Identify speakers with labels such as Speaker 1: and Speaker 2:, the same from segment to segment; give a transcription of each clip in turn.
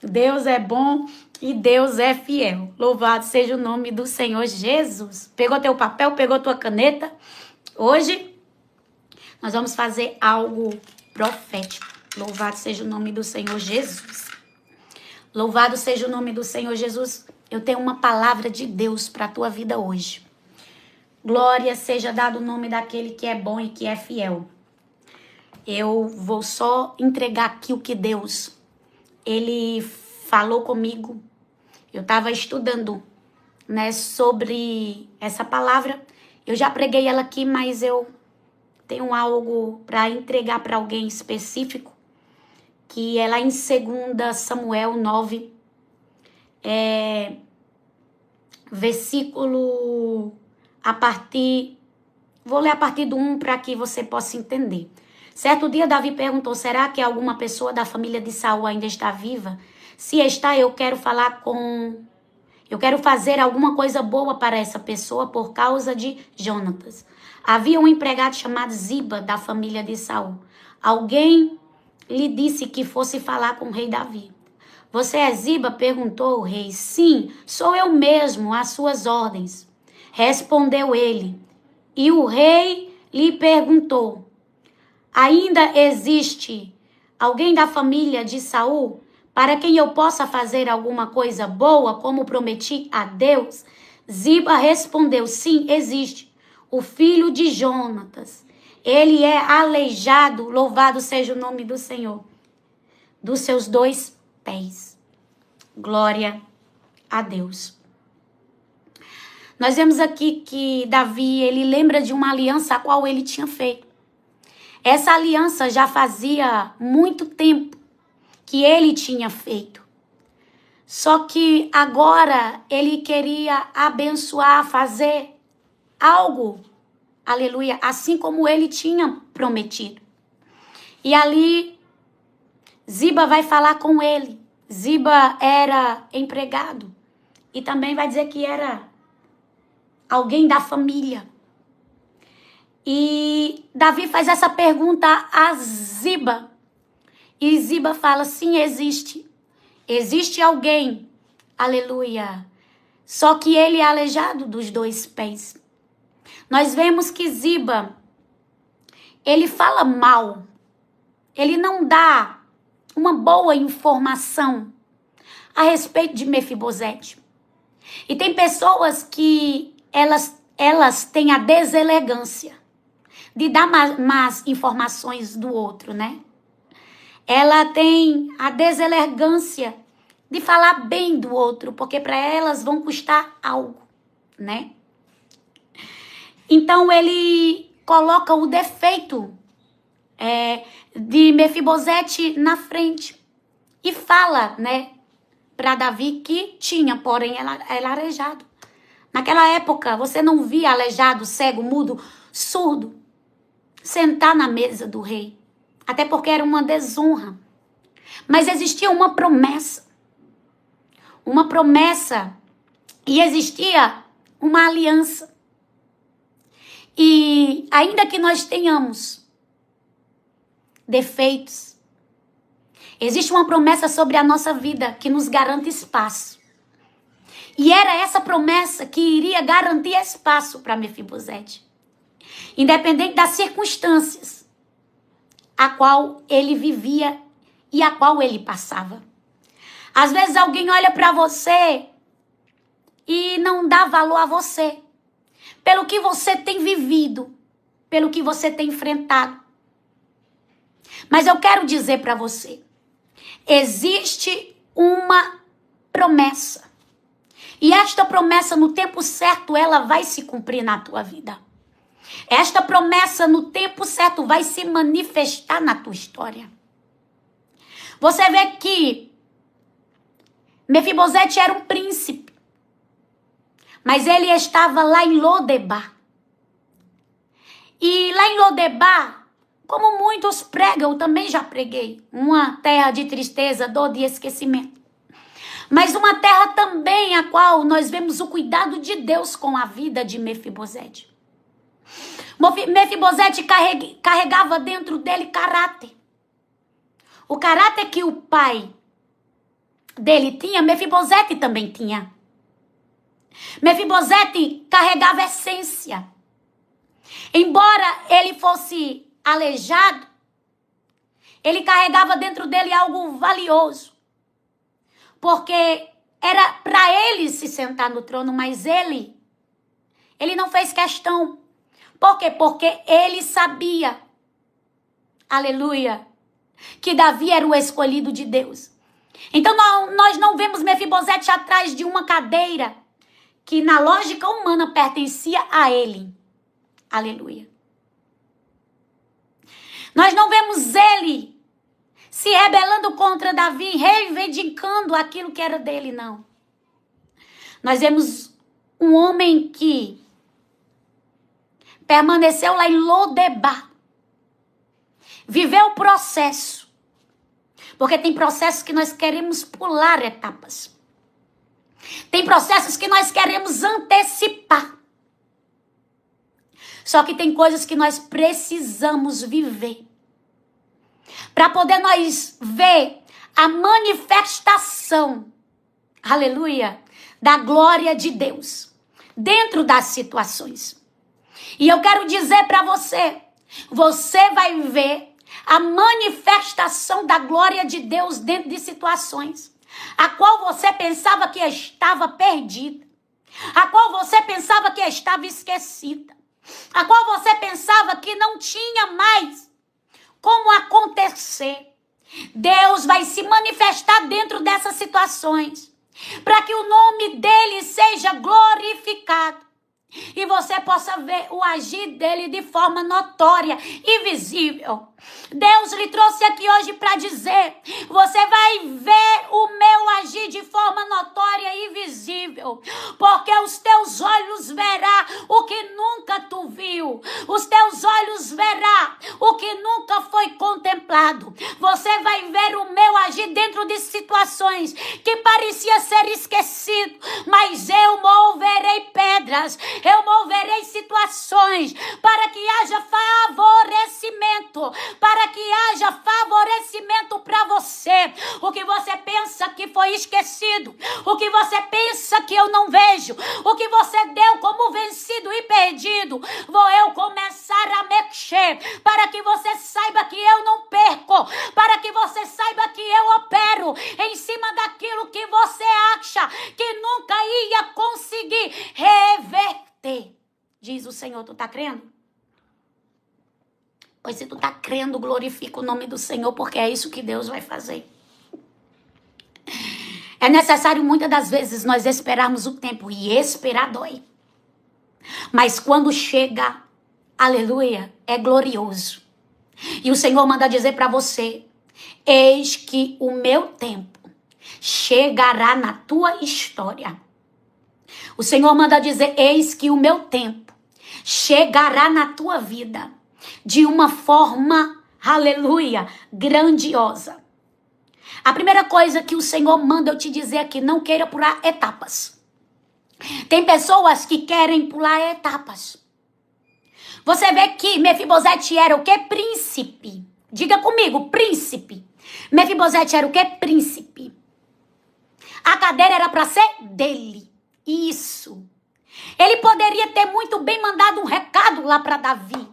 Speaker 1: Deus é bom e Deus é fiel. Louvado seja o nome do Senhor Jesus. Pegou teu papel, pegou tua caneta? Hoje nós vamos fazer algo profético. Louvado seja o nome do Senhor Jesus. Louvado seja o nome do Senhor Jesus. Eu tenho uma palavra de Deus para a tua vida hoje. Glória seja dado o nome daquele que é bom e que é fiel. Eu vou só entregar aqui o que Deus, Ele falou comigo. Eu estava estudando, né, sobre essa palavra. Eu já preguei ela aqui, mas eu tenho algo para entregar para alguém específico, que é lá em 2 Samuel 9, versículo vou ler a partir do 1 para que você possa entender. Certo dia, Davi perguntou, será que alguma pessoa da família de Saul ainda está viva? Se está, eu quero fazer alguma coisa boa para essa pessoa por causa de Jonatas. Havia um empregado chamado Ziba, da família de Saul. Alguém lhe disse que fosse falar com o rei Davi. Você é Ziba? Perguntou o rei. Sim, sou eu mesmo, às suas ordens. Respondeu ele. E o rei lhe perguntou, ainda existe alguém da família de Saul para quem eu possa fazer alguma coisa boa, como prometi a Deus? Ziba respondeu, sim, existe. O filho de Jonatas. Ele é aleijado, louvado seja o nome do Senhor, dos seus 2 pés. Glória a Deus. Nós vemos aqui que Davi, ele lembra de uma aliança a qual ele tinha feito. Essa aliança já fazia muito tempo que ele tinha feito. Só que agora ele queria abençoar, fazer algo, aleluia, assim como ele tinha prometido. E ali, Ziba vai falar com ele. Ziba era empregado e também vai dizer que era alguém da família. E Davi faz essa pergunta a Ziba. E Ziba fala, sim, existe. Existe alguém, aleluia. Só que ele é aleijado dos 2 pés. Nós vemos que Ziba, ele fala mal. Ele não dá uma boa informação a respeito de Mefibosete. E tem pessoas que elas têm a deselegância de dar más informações do outro, né? Ela tem a deselegância de falar bem do outro, porque para elas vão custar algo, né? Então ele coloca o defeito de Mefibosete na frente e fala, né, para Davi que tinha, porém, ela aleijado. Naquela época, você não via aleijado, cego, mudo, surdo sentar na mesa do rei. Até porque era uma desonra. Mas existia uma promessa. Uma promessa. E existia uma aliança. E ainda que nós tenhamos defeitos, existe uma promessa sobre a nossa vida que nos garante espaço. E era essa promessa que iria garantir espaço para Mefibosete. Independente das circunstâncias a qual ele vivia e a qual ele passava. Às vezes alguém olha para você e não dá valor a você, pelo que você tem vivido, pelo que você tem enfrentado. Mas eu quero dizer para você, existe uma promessa. E esta promessa, no tempo certo, ela vai se cumprir na tua vida. Esta promessa, no tempo certo, vai se manifestar na tua história. Você vê que Mefibosete era um príncipe, mas ele estava lá em Lodebar. E lá em Lodebar, como muitos pregam, eu também já preguei, uma terra de tristeza, dor, de esquecimento. Mas uma terra também a qual nós vemos o cuidado de Deus com a vida de Mefibosete. Mefibosete carregava dentro dele caráter. O caráter que o pai dele tinha, Mefibosete também tinha. Mefibosete carregava essência. Embora ele fosse aleijado, ele carregava dentro dele algo valioso. Porque era para ele se sentar no trono, mas ele não fez questão. Por quê? Porque ele sabia, aleluia, que Davi era o escolhido de Deus. Então nós não vemos Mefibosete atrás de uma cadeira que na lógica humana pertencia a ele. Aleluia. Nós não vemos ele se rebelando contra Davi, reivindicando aquilo que era dele, não. Nós vemos um homem que permaneceu lá em Lodebar. Viveu o processo. Porque tem processos que nós queremos pular etapas. Tem processos que nós queremos antecipar. Só que tem coisas que nós precisamos viver. Para poder nós ver a manifestação, aleluia, da glória de Deus dentro das situações. E eu quero dizer para você, você vai ver a manifestação da glória de Deus dentro de situações, a qual você pensava que estava perdida, a qual você pensava que estava esquecida, a qual você pensava que não tinha mais como acontecer. Deus vai se manifestar dentro dessas situações, para que o nome dele seja glorificado. E você possa ver o agir dele de forma notória e visível. Deus lhe trouxe aqui hoje para dizer, você vai ver o meu agir de forma notória e visível, porque os teus olhos verá o que nunca tu viu, os teus olhos verá o que nunca foi contemplado. Você vai ver o meu agir dentro de situações que parecia ser esquecido, mas eu moverei pedras, eu moverei situações para que haja favorecimento, para que haja favorecimento para você. O que você pensa que foi esquecido, o que você pensa que eu não vejo, o que você deu como vencido e perdido, vou eu começar a mexer, para que você saiba que eu não perco, para que você saiba que eu opero em cima daquilo que você acha que nunca ia conseguir reverter. Diz o Senhor, tu tá crendo? Pois se tu tá crendo, glorifica o nome do Senhor, porque é isso que Deus vai fazer. É necessário muitas das vezes nós esperarmos o tempo, e esperar dói. Mas quando chega, aleluia, é glorioso. E o Senhor manda dizer para você, eis que o meu tempo chegará na tua história. O Senhor manda dizer, eis que o meu tempo chegará na tua vida de uma forma, aleluia, grandiosa. A primeira coisa que o Senhor manda eu te dizer aqui, não queira pular etapas. Tem pessoas que querem pular etapas. Você vê que Mefibosete era o quê? Príncipe. Diga comigo, príncipe. Mefibosete era o quê? Príncipe. A cadeira era para ser dele. Isso. Ele poderia ter muito bem mandado um recado lá para Davi.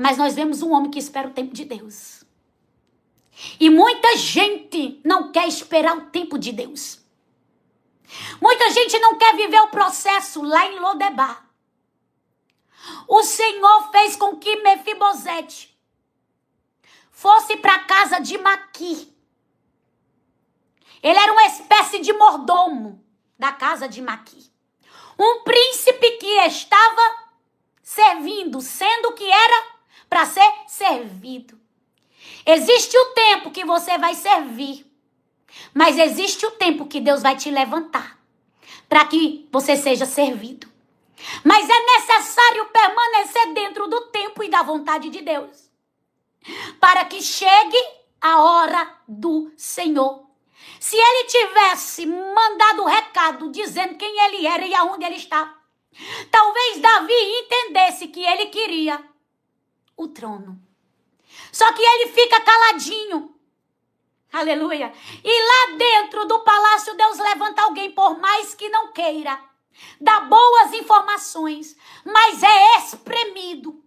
Speaker 1: Mas nós vemos um homem que espera o tempo de Deus. E muita gente não quer esperar o tempo de Deus. Muita gente não quer viver o processo lá em Lodebar. O Senhor fez com que Mefibosete fosse para a casa de Maqui. Ele era uma espécie de mordomo da casa de Maqui. Um príncipe que estava servindo, sendo que era para ser servido. Existe o tempo que você vai servir, mas existe o tempo que Deus vai te levantar para que você seja servido. Mas é necessário permanecer dentro do tempo e da vontade de Deus, para que chegue a hora do Senhor. Se ele tivesse mandado o recado dizendo quem ele era e aonde ele está, talvez Davi entendesse que ele queria o trono. Só que ele fica caladinho. Aleluia. E lá dentro do palácio, Deus levanta alguém, por mais que não queira, dá boas informações, mas é espremido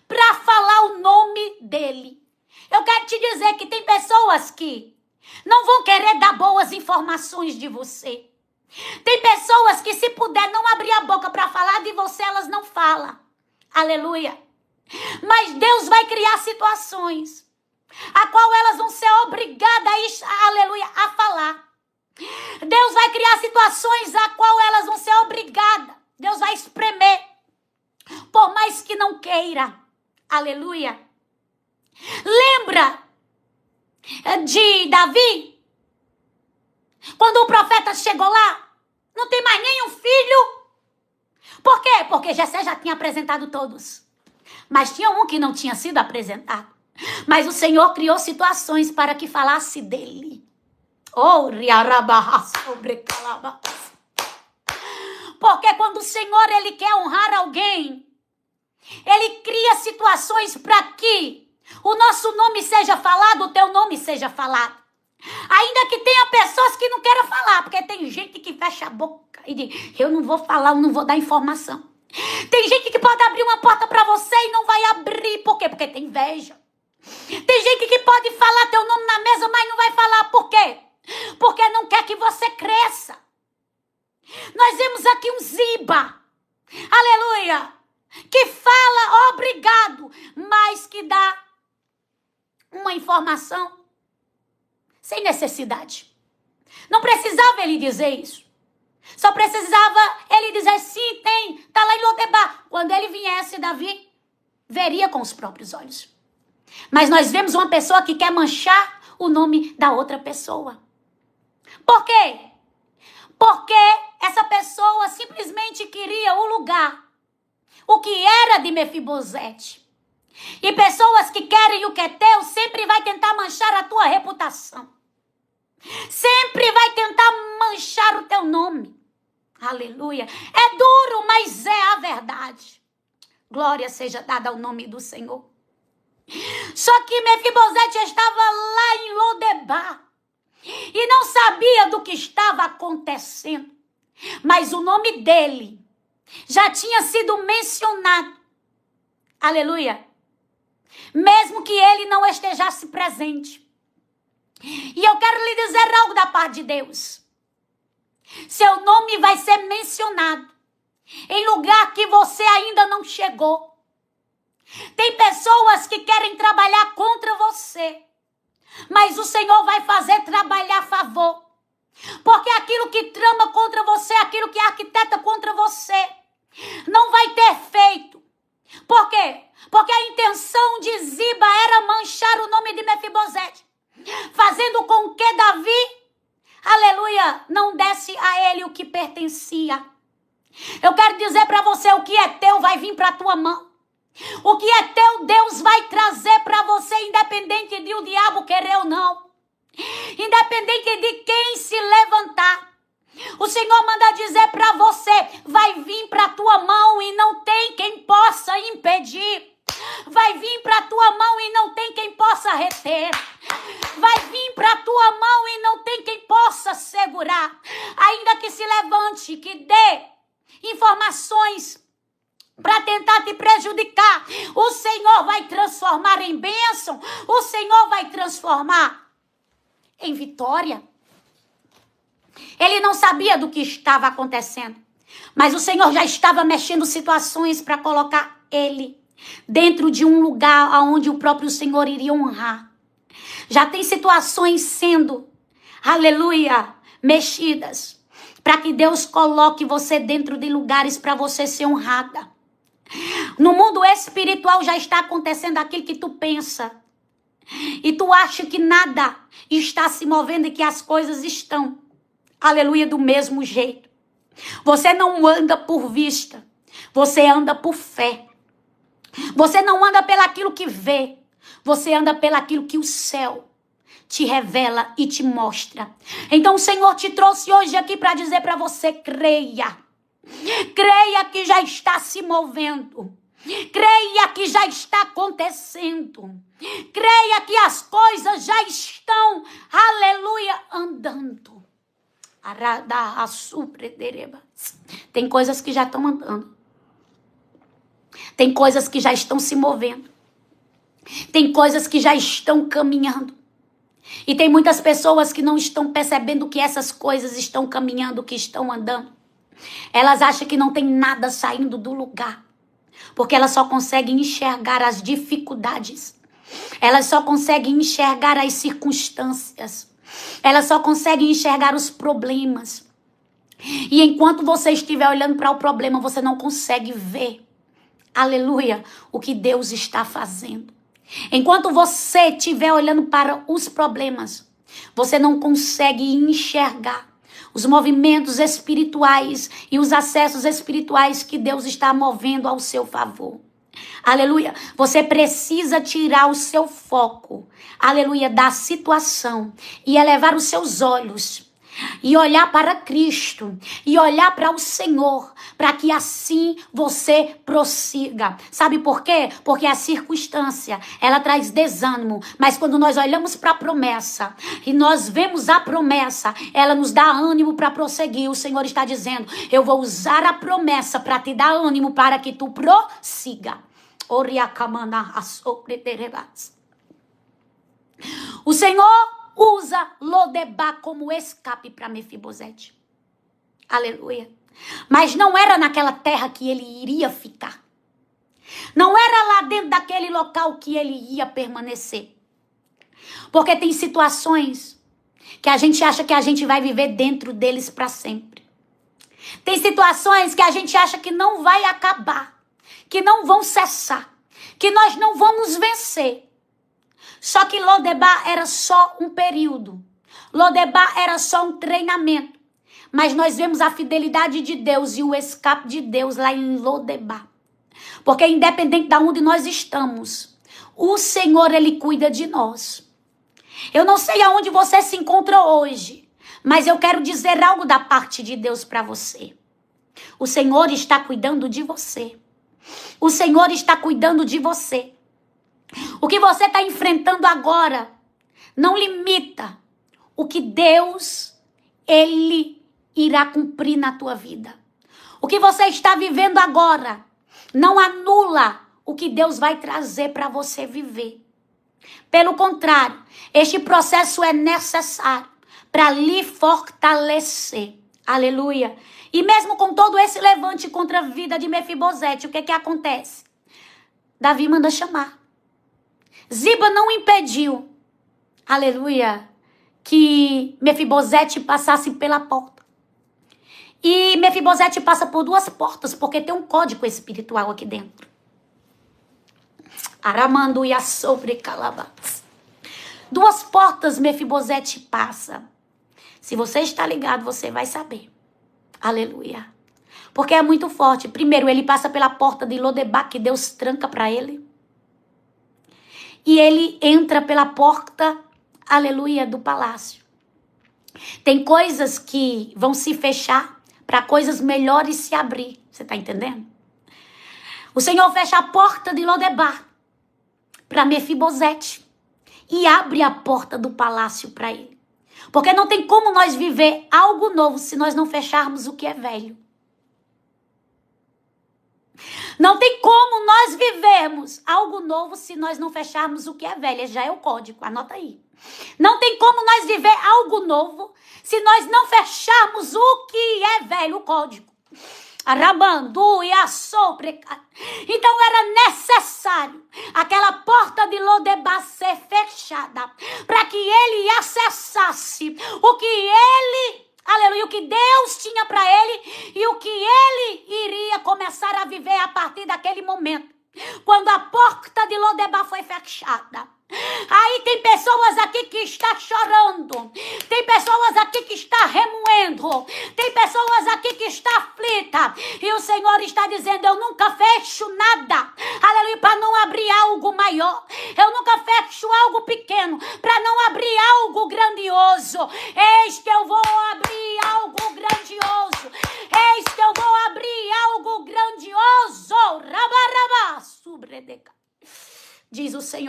Speaker 1: para falar o nome dele. Eu quero te dizer que tem pessoas que não vão querer dar boas informações de você. Tem pessoas que, se puder não abrir a boca para falar de você, elas não falam. Aleluia. Mas Deus vai criar situações a qual elas vão ser obrigadas, aleluia, a falar. Deus vai criar situações a qual elas vão ser obrigadas. Deus vai espremer, por mais que não queira. Aleluia. Lembra de Davi? Quando o profeta chegou lá, não tem mais nenhum filho. Por quê? Porque Jessé já tinha apresentado todos. Mas tinha um que não tinha sido apresentado. Mas o Senhor criou situações para que falasse dele. Oh, porque quando o Senhor ele quer honrar alguém, ele cria situações para que o nosso nome seja falado, o teu nome seja falado. Ainda que tenha pessoas que não queiram falar, porque tem gente que fecha a boca e diz, eu não vou falar, eu não vou dar informação. Tem gente que pode abrir uma porta para você e não vai abrir. Por quê? Porque tem inveja. Tem gente que pode falar teu nome na mesa, mas não vai falar. Por quê? Porque não quer que você cresça. Nós vemos aqui um Ziba, aleluia, que fala obrigado, mas que dá uma informação sem necessidade. Não precisava ele dizer isso. Só precisava ele dizer, sim, tem, tá lá em Lodebar. Quando ele viesse, Davi veria com os próprios olhos. Mas nós vemos uma pessoa que quer manchar o nome da outra pessoa. Por quê? Porque essa pessoa simplesmente queria o lugar, o que era de Mefibosete. E pessoas que querem o que é teu sempre vai tentar manchar a tua reputação. Sempre vai tentar manchar o teu nome. Aleluia. É duro, mas é a verdade. Glória seja dada ao nome do Senhor. Só que Mefibosete estava lá em Lodebar e não sabia do que estava acontecendo. Mas o nome dele já tinha sido mencionado. Aleluia. Mesmo que ele não estejasse presente. E eu quero lhe dizer algo da parte de Deus. Seu nome vai ser mencionado em lugar que você ainda não chegou. Tem pessoas que querem trabalhar contra você, mas o Senhor vai fazer trabalhar a favor. Porque aquilo que trama contra você, aquilo que arquiteta contra você, não vai ter feito. Por quê? Porque a intenção de Ziba era manchar o nome de Mefibosete, fazendo com que Davi, aleluia, não desse a ele o que pertencia. Eu quero dizer para você, o que é teu vai vir para a tua mão. O que é teu, Deus vai trazer para você, independente de o diabo querer ou não. Independente de quem se levantar. O Senhor manda dizer para você, vai vir para a tua mão e não tem quem possa impedir. Vai vir para a tua mão e não tem quem possa reter. Vai vir para a tua mão e não tem quem possa segurar. Ainda que se levante, que dê informações para tentar te prejudicar, o Senhor vai transformar em bênção. O Senhor vai transformar em vitória. Ele não sabia do que estava acontecendo, mas o Senhor já estava mexendo situações para colocar ele dentro de um lugar onde o próprio Senhor iria honrar. Já tem situações sendo, aleluia, mexidas, para que Deus coloque você dentro de lugares para você ser honrada. No mundo espiritual já está acontecendo aquilo que tu pensa. E tu acha que nada está se movendo e que as coisas estão, aleluia, do mesmo jeito. Você não anda por vista, você anda por fé. Você não anda pelaquilo que vê, você anda pelaquilo que o céu te revela e te mostra. Então o Senhor te trouxe hoje aqui para dizer para você, creia. Creia que já está se movendo. Creia que já está acontecendo. Creia que as coisas já estão, aleluia, andando. Tem coisas que já estão andando. Tem coisas que já estão se movendo. Tem coisas que já estão caminhando. E tem muitas pessoas que não estão percebendo que essas coisas estão caminhando, que estão andando. Elas acham que não tem nada saindo do lugar. Porque elas só conseguem enxergar as dificuldades. Elas só conseguem enxergar as circunstâncias. Elas só conseguem enxergar os problemas. E enquanto você estiver olhando para o problema, você não consegue ver, aleluia, o que Deus está fazendo. Enquanto você estiver olhando para os problemas, você não consegue enxergar os movimentos espirituais e os acessos espirituais que Deus está movendo ao seu favor. Aleluia. Você precisa tirar o seu foco, aleluia, da situação e elevar os seus olhos e olhar para Cristo e olhar para o Senhor, para que assim você prossiga. Sabe por quê? Porque a circunstância, ela traz desânimo, mas quando nós olhamos para a promessa e nós vemos a promessa, ela nos dá ânimo para prosseguir. O Senhor está dizendo: eu vou usar a promessa para te dar ânimo para que tu prossiga. O Senhor usa Lodebá como escape para Mefibosete. Aleluia. Mas não era naquela terra que ele iria ficar. Não era lá dentro daquele local que ele ia permanecer. Porque tem situações que a gente acha que a gente vai viver dentro deles para sempre. Tem situações que a gente acha que não vai acabar, que não vão cessar, que nós não vamos vencer. Só que Lodebá era só um período. Lodebá era só um treinamento. Mas nós vemos a fidelidade de Deus e o escape de Deus lá em Lodebá. Porque independente de onde nós estamos, o Senhor, Ele cuida de nós. Eu não sei aonde você se encontra hoje, mas eu quero dizer algo da parte de Deus para você. O Senhor está cuidando de você. O Senhor está cuidando de você. O que você está enfrentando agora não limita o que Deus, Ele irá cumprir na tua vida. O que você está vivendo agora não anula o que Deus vai trazer para você viver. Pelo contrário, este processo é necessário para lhe fortalecer. Aleluia. E mesmo com todo esse levante contra a vida de Mefibosete, o que acontece? Davi manda chamar. Ziba não impediu, aleluia, que Mefibosete passasse pela porta. E Mefibosete passa por duas portas, porque tem um código espiritual aqui dentro. Aramanduia sobre calabás. Duas portas Mefibosete passa. Se você está ligado, você vai saber. Aleluia. Porque é muito forte. Primeiro, ele passa pela porta de Lodebá, que Deus tranca para ele. E ele entra pela porta, aleluia, do palácio. Tem coisas que vão se fechar para coisas melhores se abrir. Você está entendendo? O Senhor fecha a porta de Lodebá para Mefibosete e abre a porta do palácio para ele. Porque não tem como nós viver algo novo se nós não fecharmos o que é velho. Não tem como nós vivermos algo novo se nós não fecharmos o que é velho. Esse já é o código, anota aí. Não tem como nós viver algo novo se nós não fecharmos o que é velho, o código. Então era necessário aquela porta de Lodebá ser fechada para que ele acessasse o que ele, aleluia, o que Deus tinha para ele e o que ele iria começar a viver a partir daquele momento. Quando a porta de Lodebá foi fechada. Aí tem pessoas aqui que estão chorando. Tem pessoas aqui que estão remoendo. Tem pessoas aqui que estão aflitas. E o Senhor está dizendo: eu nunca fecho nada, aleluia, para não abrir algo maior. Eu nunca fecho algo pequeno para não abrir algo grandioso. Eis que eu vou abrir algo grandioso. Eis que eu vou abrir algo grandioso. Rabarabá.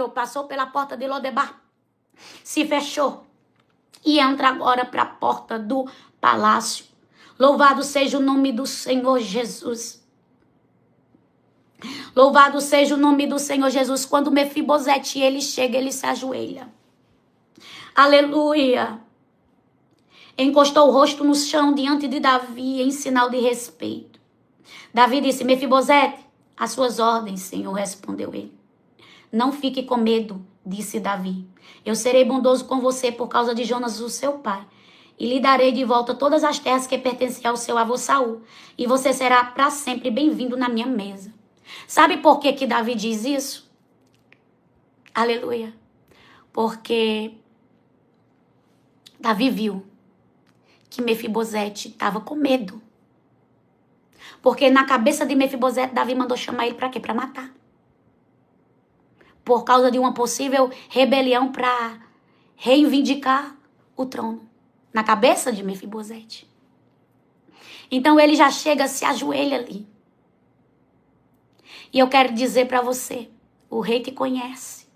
Speaker 1: Senhor, passou pela porta de Lodebar, se fechou e entra agora para a porta do palácio. Louvado seja o nome do Senhor Jesus. Louvado seja o nome do Senhor Jesus. Quando Mefibosete, ele chega, ele se ajoelha. Aleluia. Encostou o rosto no chão diante de Davi em sinal de respeito. Davi disse: Mefibosete, as suas ordens, Senhor, respondeu ele. Não fique com medo, disse Davi. Eu serei bondoso com você por causa de Jonas, o seu pai, e lhe darei de volta todas as terras que pertenciam ao seu avô Saul, e você será para sempre bem-vindo na minha mesa. Sabe por que Davi diz isso? Aleluia. Porque Davi viu que Mefibosete estava com medo. Porque na cabeça de Mefibosete, Davi mandou chamar ele para quê? Para matar. Por causa de uma possível rebelião para reivindicar o trono. Na cabeça de Mefibosete. Então ele já chega, se ajoelha ali. E eu quero dizer para você, o rei te conhece.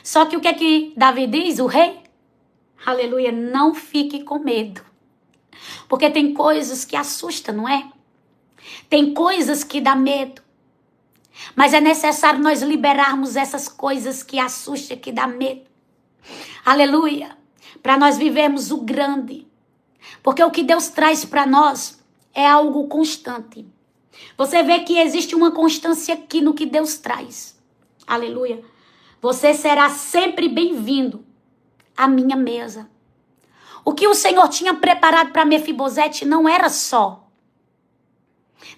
Speaker 1: Só que o que é que Davi diz, o rei? Aleluia, não fique com medo. Porque tem coisas que assustam, não é? Tem coisas que dá medo. Mas é necessário nós liberarmos essas coisas que assustam, que dá medo. Aleluia. Para nós vivermos o grande. Porque o que Deus traz para nós é algo constante. Você vê que existe uma constância aqui no que Deus traz. Aleluia. Você será sempre bem-vindo à minha mesa. O que o Senhor tinha preparado para Mefibosete não era só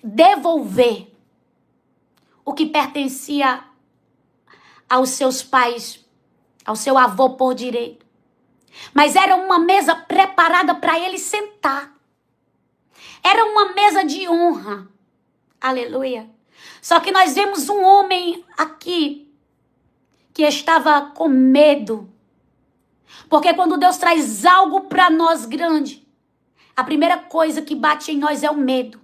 Speaker 1: devolver o que pertencia aos seus pais, ao seu avô por direito. Mas era uma mesa preparada para ele sentar. Era uma mesa de honra. Aleluia. Só que nós vemos um homem aqui que estava com medo. Porque quando Deus traz algo para nós grande, a primeira coisa que bate em nós é o medo.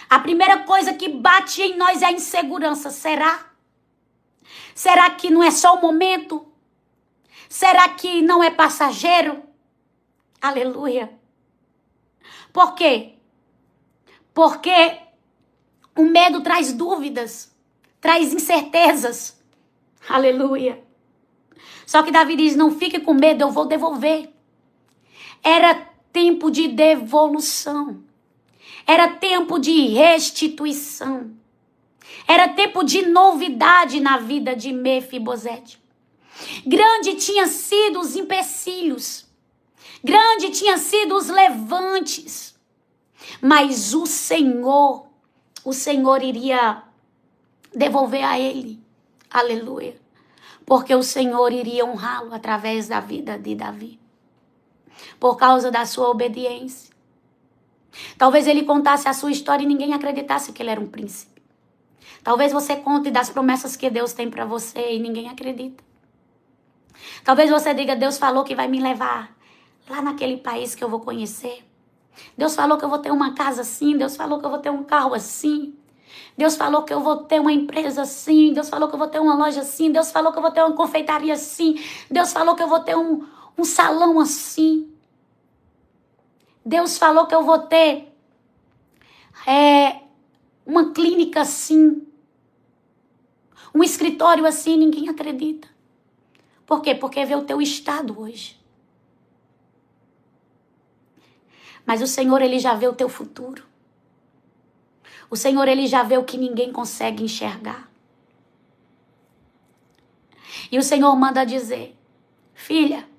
Speaker 1: A primeira coisa que bate em nós é a insegurança. Será? Será que não é só o momento? Será que não é passageiro? Aleluia. Por quê? Porque o medo traz dúvidas, traz incertezas. Aleluia. Só que Davi diz, não fique com medo, eu vou devolver. Era tempo de devolução. Era tempo de restituição. Era tempo de novidade na vida de Mefibosete. Grande tinha sido os empecilhos. Grande tinha sido os levantes. Mas o Senhor iria devolver a ele. Aleluia. Porque o Senhor iria honrá-lo através da vida de Davi. Por causa da sua obediência. Talvez ele contasse a sua história e ninguém acreditasse que ele era um príncipe. Talvez você conte das promessas que Deus tem para você e ninguém acredita. Talvez você diga, Deus falou que vai me levar lá naquele país que eu vou conhecer. Deus falou que eu vou ter uma casa assim. Deus falou que eu vou ter um carro assim. Deus falou que eu vou ter uma empresa assim. Deus falou que eu vou ter uma loja assim. Deus falou que eu vou ter uma confeitaria assim. Deus falou que eu vou ter um salão assim. Deus falou que eu vou ter uma clínica assim. Um escritório assim. Ninguém acredita. Por quê? Porque vê o teu estado hoje. Mas o Senhor, Ele já vê o teu futuro. O Senhor, Ele já vê o que ninguém consegue enxergar. E o Senhor manda dizer, filha,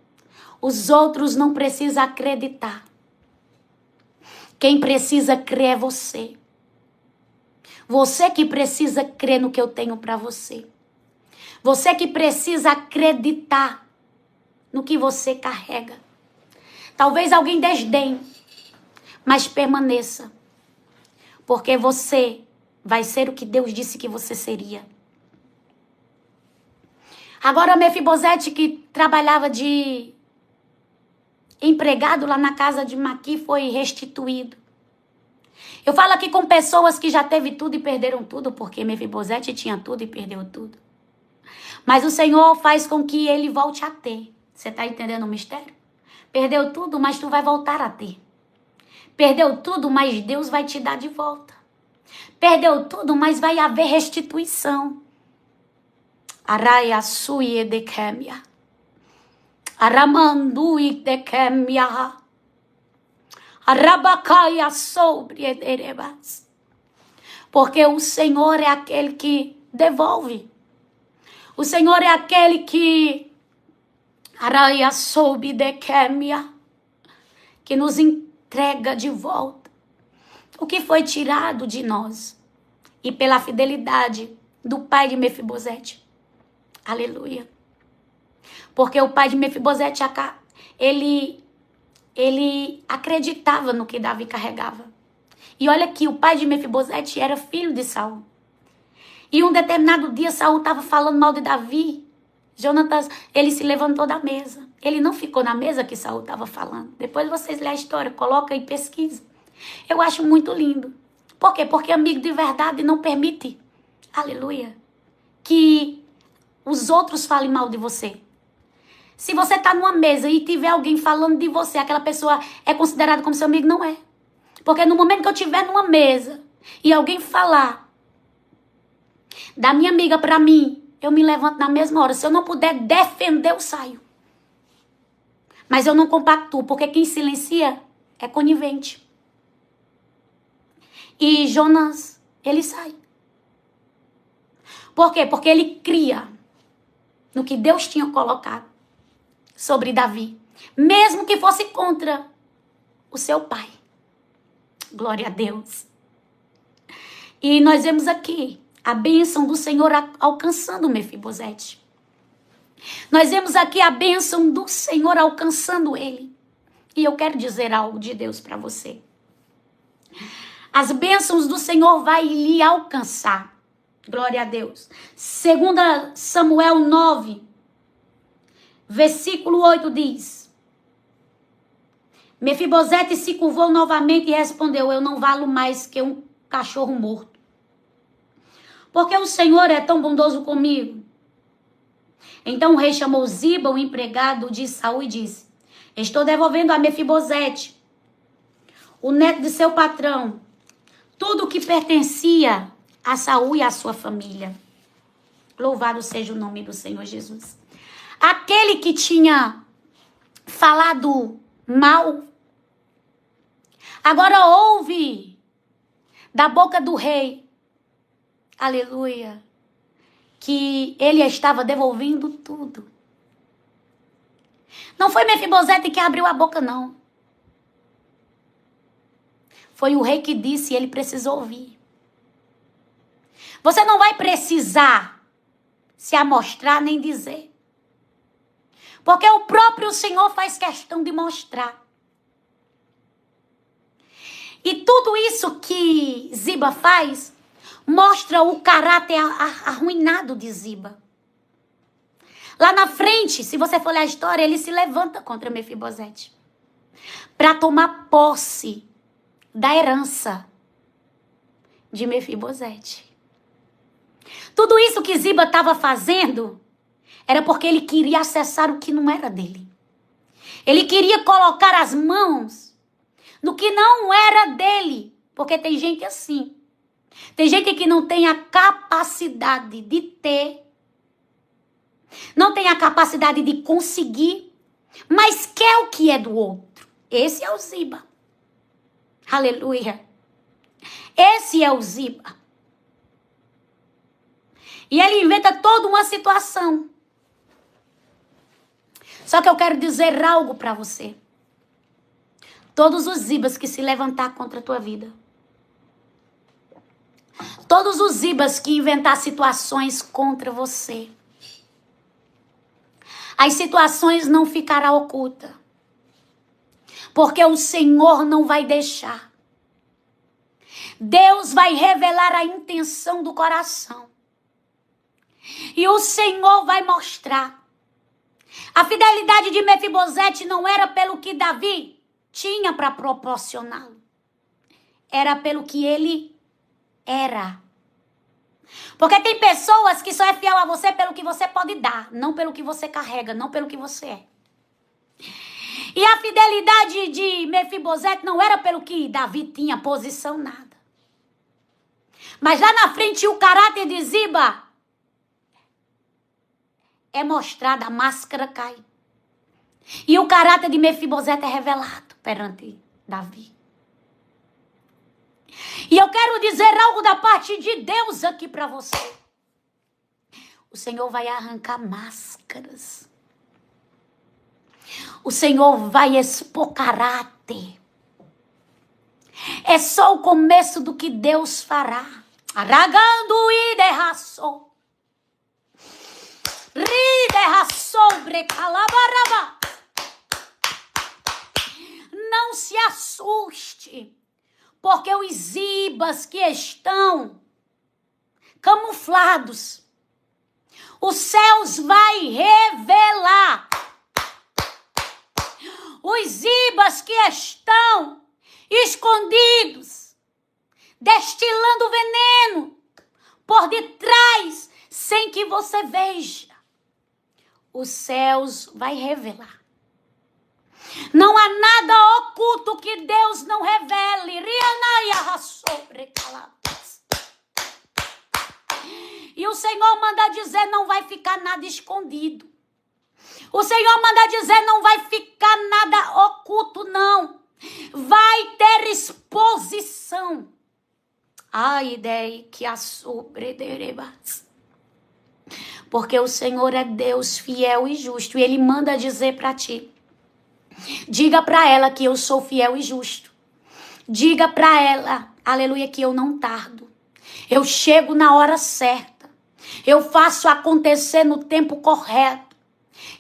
Speaker 1: os outros não precisam acreditar. Quem precisa crer é você. Você que precisa crer no que eu tenho para você. Você que precisa acreditar no que você carrega. Talvez alguém desdenhe, mas permaneça. Porque você vai ser o que Deus disse que você seria. Agora Mefibosete, que trabalhava de empregado lá na casa de Maqui, foi restituído. Eu falo aqui com pessoas que já teve tudo e perderam tudo, porque Mefibosete tinha tudo e perdeu tudo. Mas o Senhor faz com que ele volte a ter. Você está entendendo o mistério? Perdeu tudo, mas tu vai voltar a ter. Perdeu tudo, mas Deus vai te dar de volta. Perdeu tudo, mas vai haver restituição. Araya sui edekemia. Aramandu edekemia. Arabacaia sobre ederebas. Porque o Senhor é aquele que devolve. O Senhor é aquele que Araya soube de Kemia, que nos entrega de volta o que foi tirado de nós. E pela fidelidade do pai de Mefibosete. Aleluia. Porque o pai de Mefibosete, ele acreditava no que Davi carregava. E olha que o pai de Mefibosete era filho de Saul. E um determinado dia Saul estava falando mal de Davi. Jonatas, ele se levantou da mesa. Ele não ficou na mesa que Saul estava falando. Depois vocês lêem a história, coloca e pesquisa. Eu acho muito lindo. Por quê? Porque amigo de verdade não permite, aleluia, que os outros falem mal de você. Se você está numa mesa e tiver alguém falando de você, aquela pessoa é considerada como seu amigo? Não é. Porque no momento que eu estiver numa mesa e alguém falar da minha amiga para mim, eu me levanto na mesma hora. Se eu não puder defender, eu saio. Mas eu não compactuo, porque quem silencia é conivente. E Jonas, ele sai. Por quê? Porque ele cria no que Deus tinha colocado sobre Davi. Mesmo que fosse contra o seu pai. Glória a Deus. E nós vemos aqui a bênção do Senhor alcançando Mefibosete. Nós vemos aqui a bênção do Senhor alcançando ele. E eu quero dizer algo de Deus para você. As bênçãos do Senhor vai lhe alcançar. Glória a Deus. 2 Samuel 9, versículo 8 diz: Mefibosete se curvou novamente e respondeu: eu não valo mais que um cachorro morto. Porque o Senhor é tão bondoso comigo. Então o rei chamou Ziba, o empregado de Saul, e disse: estou devolvendo a Mefibosete, o neto de seu patrão, tudo o que pertencia a Saul e a sua família. Louvado seja o nome do Senhor Jesus. Aquele que tinha falado mal, agora ouve da boca do rei, aleluia, que ele estava devolvendo tudo. Não foi Mefibosete que abriu a boca, não. Foi o rei que disse e ele precisou ouvir. Você não vai precisar se amostrar nem dizer. Porque o próprio Senhor faz questão de mostrar. E tudo isso que Ziba faz mostra o caráter arruinado de Ziba. Lá na frente, se você for ler a história, ele se levanta contra Mefibosete para tomar posse da herança de Mefibosete. Tudo isso que Ziba estava fazendo era porque ele queria acessar o que não era dele. Ele queria colocar as mãos no que não era dele. Porque tem gente assim. Tem gente que não tem a capacidade de ter, não tem a capacidade de conseguir, mas quer o que é do outro. Esse é o Ziba. Aleluia. Esse é o Ziba. E ele inventa toda uma situação. Só que eu quero dizer algo para você. Todos os Zibas que se levantar contra a tua vida, todos os Zibas que inventar situações contra você, as situações não ficarão ocultas. Porque o Senhor não vai deixar. Deus vai revelar a intenção do coração. E o Senhor vai mostrar. A fidelidade de Mefibosete não era pelo que Davi tinha para proporcioná-lo. Era pelo que ele era. Porque tem pessoas que só é fiel a você pelo que você pode dar, não pelo que você carrega, não pelo que você é. E a fidelidade de Mefibosete não era pelo que Davi tinha, posição, nada. Mas lá na frente o caráter de Ziba é mostrado, a máscara cai. E o caráter de Mefibosete é revelado perante Davi. E eu quero dizer algo da parte de Deus aqui para você. O Senhor vai arrancar máscaras. O Senhor vai expor caráter. É só o começo do que Deus fará. Aragando e derraçou. Ri derraçou, brecalabaraba. Não se assuste, porque os Zibas que estão camuflados, os céus vai revelar. Os Zibas que estão escondidos, destilando veneno por detrás, sem que você veja, os céus vai revelar. Não há nada oculto que Deus não revele. E o Senhor manda dizer, não vai ficar nada escondido. O Senhor manda dizer, não vai ficar nada oculto, não. Vai ter exposição. A ideia que a sobrederebas. Porque o Senhor é Deus fiel e justo. E Ele manda dizer para ti. Diga para ela que eu sou fiel e justo. Diga para ela, aleluia, que eu não tardo. Eu chego na hora certa. Eu faço acontecer no tempo correto.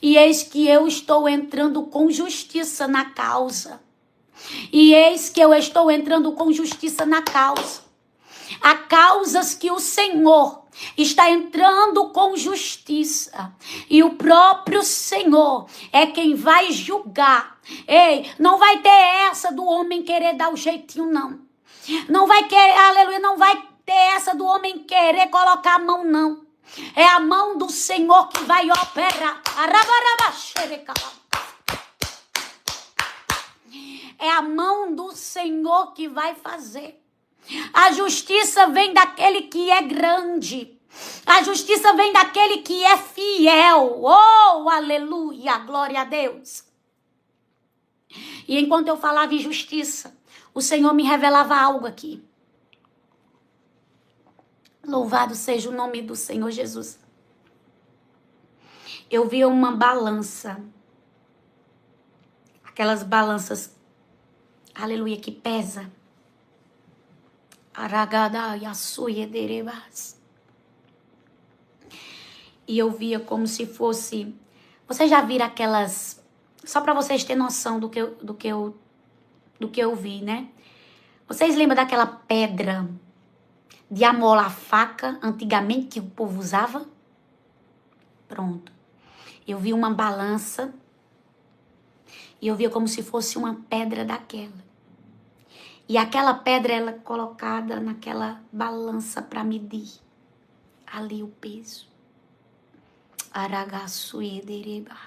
Speaker 1: E eis que eu estou entrando com justiça na causa. E eis que eu estou entrando com justiça na causa. Há causas que o Senhor está entrando com justiça. E o próprio Senhor é quem vai julgar. Ei, não vai ter essa do homem querer dar o jeitinho, não. Não vai querer, aleluia, não vai ter essa do homem querer colocar a mão, não. É a mão do Senhor que vai operar. É a mão do Senhor que vai fazer. A justiça vem daquele que é grande. A justiça vem daquele que é fiel. Oh, aleluia, glória a Deus. E enquanto eu falava em justiça, o Senhor me revelava algo aqui. Louvado seja o nome do Senhor Jesus. Eu vi uma balança. Aquelas balanças, aleluia, que pesa. Aragada yasuye derebas. E eu via como se fosse... Vocês já viram aquelas... Só para vocês terem noção do que eu vi, né? Vocês lembram daquela pedra de amolar a faca, antigamente, que o povo usava? Pronto. Eu vi uma balança e eu via como se fosse uma pedra daquela. E aquela pedra, ela colocada naquela balança para medir ali o peso. Aragaçuederebas.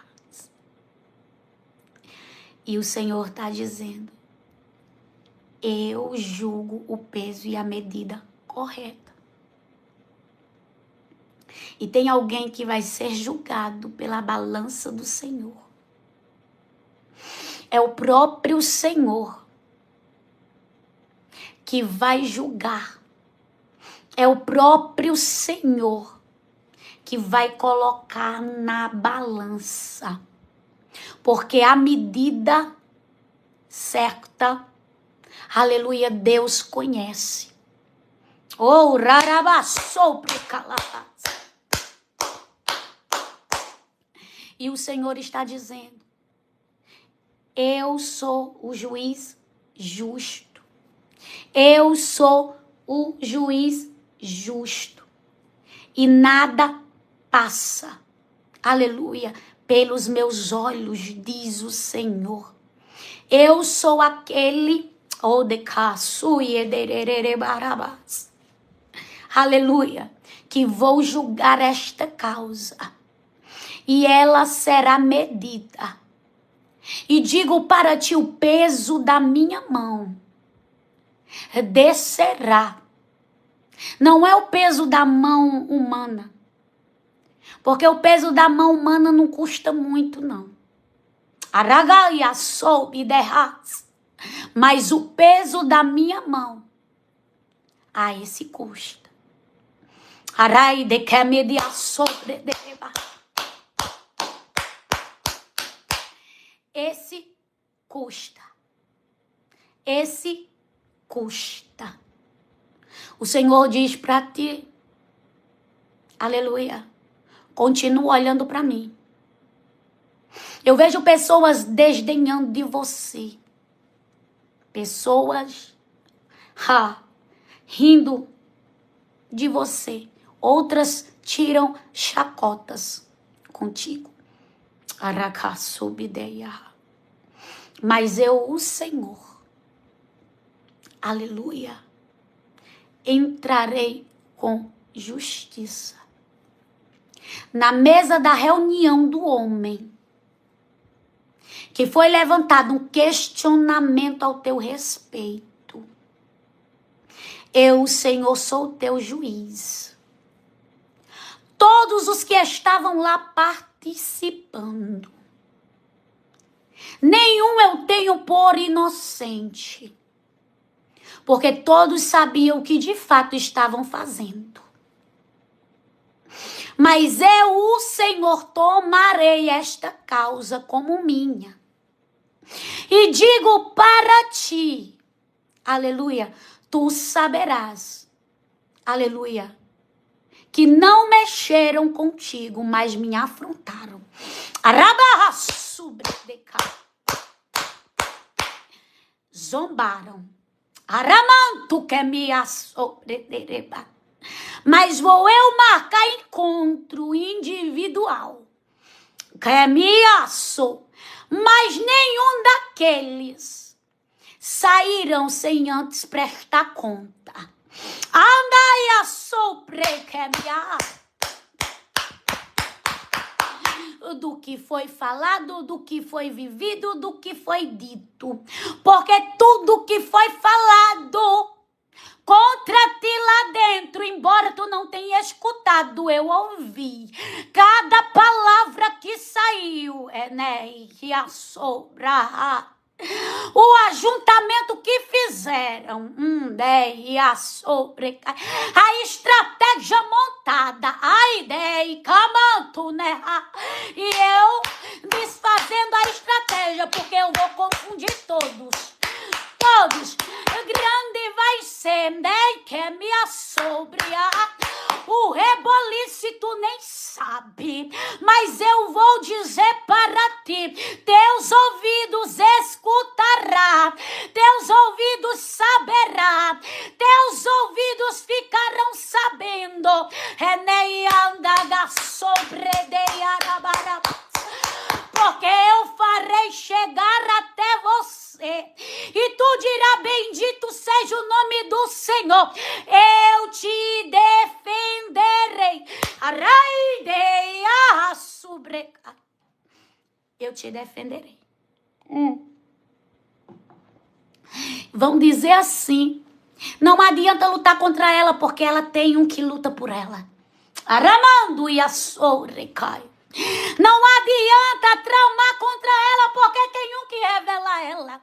Speaker 1: E o Senhor está dizendo, eu julgo o peso e a medida correta. E tem alguém que vai ser julgado pela balança do Senhor. É o próprio Senhor que vai julgar. É o próprio Senhor que vai colocar na balança. Porque a medida certa, aleluia, Deus conhece. Oh, rarabassou precalabas. E o Senhor está dizendo, eu sou o juiz justo. Eu sou o juiz justo. E nada passa, aleluia, pelos meus olhos, diz o Senhor. Eu sou aquele, aleluia, que vou julgar esta causa, e ela será medida. E digo para ti, o peso da minha mão descerá. Não é o peso da mão humana, porque o peso da mão humana não custa muito, não. Aragaia soube derras. Mas o peso da minha mão, esse custa. Arai de que me dia sobre deba. Esse custa. Esse custa. O Senhor diz para ti, aleluia, continua olhando para mim. Eu vejo pessoas desdenhando de você. Pessoas rindo de você. Outras tiram chacotas contigo. Mas eu, o Senhor, aleluia, entrarei com justiça na mesa da reunião do homem, que foi levantado um questionamento ao teu respeito. Eu, Senhor, sou o teu juiz. Todos os que estavam lá participando, nenhum eu tenho por inocente, porque todos sabiam o que de fato estavam fazendo. Mas eu, o Senhor, tomarei esta causa como minha. E digo para ti, aleluia, tu saberás, aleluia, que não mexeram contigo, mas me afrontaram. Zombaram. Aramanto que me assobredereba. Mas vou eu marcar encontro individual. Que me assou. Mas nenhum daqueles saíram sem antes prestar conta. Andai a sopre que me assou. Do que foi falado, do que foi vivido, do que foi dito. Porque tudo que foi falado contra ti lá dentro, embora tu não tenha escutado, eu ouvi. Cada palavra que saiu, que assobra. O ajuntamento que fizeram, a estratégia montada, a ideia, e eu desfazendo a estratégia, porque eu vou confundir todos. Grande vai ser, que me assobria. O reboliço tu nem sabe, mas eu vou dizer para ti, teus ouvidos escutará, teus ouvidos saberá, teus ouvidos ficarão sabendo. Porque eu farei chegar até você, e tu dirá, bendito seja o nome do Senhor. Eu te defenderei. Eu te defenderei. Vão dizer assim, não adianta lutar contra ela, porque ela tem um que luta por ela. Aramando e assorecai. Não adianta traumar contra ela, porque tem um que revela ela.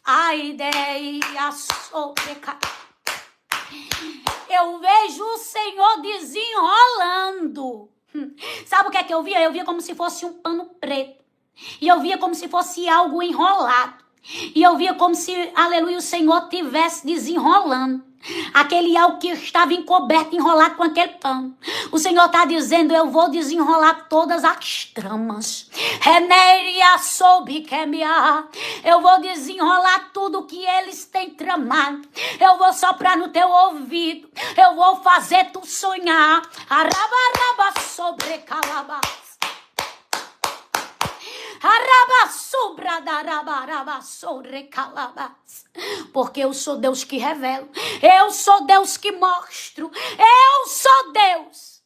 Speaker 1: A ideia assorecai. Eu vejo o Senhor desenrolando. Sabe o que é que eu via? Eu via como se fosse um pano preto. E eu via como se fosse algo enrolado. E eu via como se, aleluia, o Senhor estivesse desenrolando aquele algo que estava encoberto, enrolado com aquele pano. O Senhor está dizendo, eu vou desenrolar todas as tramas. Eu vou desenrolar tudo que eles têm tramado. Eu vou soprar no teu ouvido. Eu vou fazer tu sonhar. Porque eu sou Deus que revelo. Eu sou Deus que mostro. Eu sou Deus.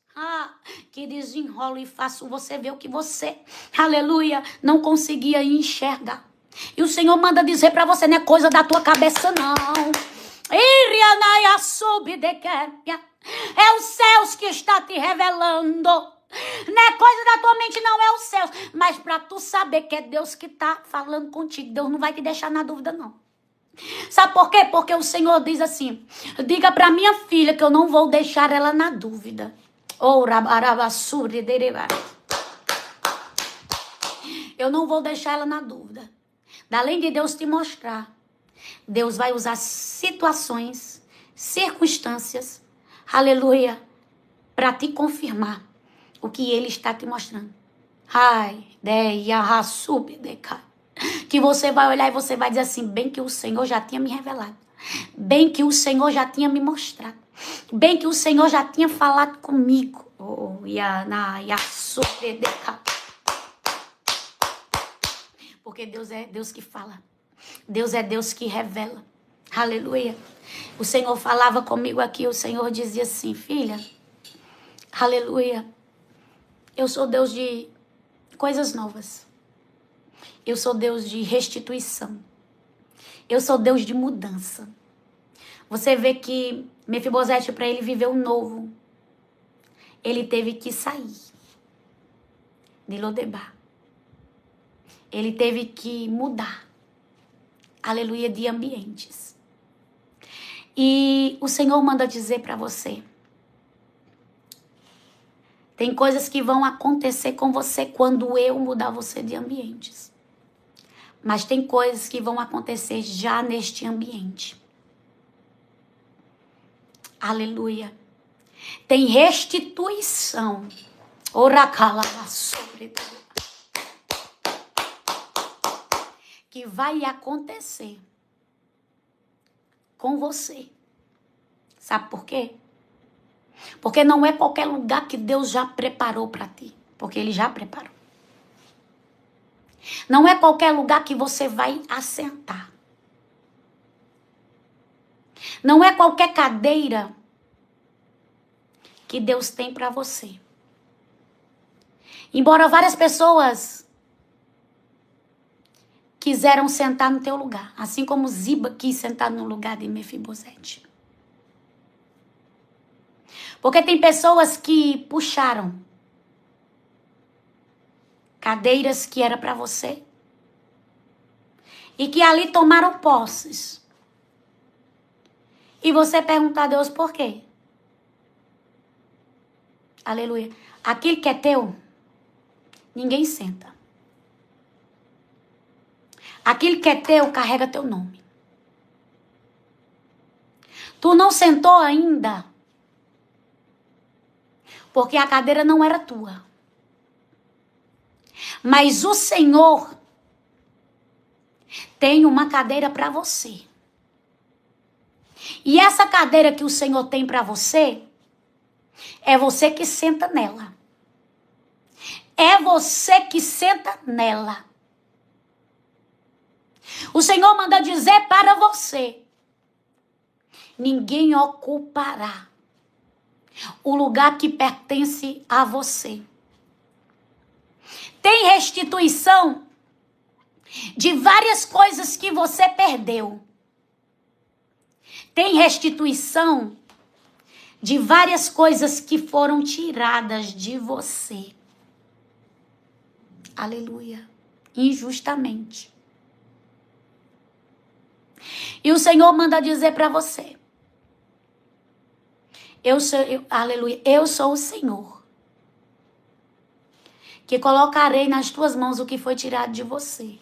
Speaker 1: Que desenrolo e faço você ver o que você, aleluia, não conseguia enxergar. E o Senhor manda dizer para você, não é coisa da tua cabeça, não. É os céus que está te revelando. Não é coisa da tua mente, não, é os céus. Mas para tu saber que é Deus que está falando contigo, Deus não vai te deixar na dúvida, não. Sabe por quê? Porque o Senhor diz assim, diga para minha filha que eu não vou deixar ela na dúvida. Eu não vou deixar ela na dúvida. Além de Deus te mostrar, Deus vai usar situações, circunstâncias, aleluia, para te confirmar o que Ele está te mostrando. Que você vai olhar e você vai dizer assim, bem que o Senhor já tinha me revelado. Bem que o Senhor já tinha me mostrado. Bem que o Senhor já tinha falado comigo. Porque Deus é Deus que fala. Deus é Deus que revela. Aleluia. O Senhor falava comigo aqui. O Senhor dizia assim, filha, aleluia. Eu sou Deus de coisas novas. Eu sou Deus de restituição. Eu sou Deus de mudança. Você vê que Mefibosete, para ele viver o novo, ele teve que sair de Lodebar. Ele teve que mudar, aleluia, de ambientes. E o Senhor manda dizer para você, tem coisas que vão acontecer com você quando eu mudar você de ambientes. Mas tem coisas que vão acontecer já neste ambiente. Aleluia. Tem restituição. Que vai acontecer com você. Sabe por quê? Porque não é qualquer lugar que Deus já preparou para ti. Porque Ele já preparou. Não é qualquer lugar que você vai assentar. Não é qualquer cadeira que Deus tem para você. Embora várias pessoas quiseram sentar no teu lugar, assim como Ziba quis sentar no lugar de Mefibosete. Porque tem pessoas que puxaram cadeiras que era para você e que ali tomaram posses. E você pergunta a Deus por quê? Aleluia. Aquilo que é teu, ninguém senta. Aquilo que é teu, carrega teu nome. Tu não sentou ainda, porque a cadeira não era tua. Mas o Senhor tem uma cadeira para você. E essa cadeira que o Senhor tem para você, é você que senta nela. É você que senta nela. O Senhor manda dizer para você, ninguém ocupará o lugar que pertence a você. Tem restituição de várias coisas que você perdeu. Tem restituição de várias coisas que foram tiradas de você. Aleluia. Injustamente. E o Senhor manda dizer para você, aleluia, eu sou o Senhor, que colocarei nas tuas mãos o que foi tirado de você.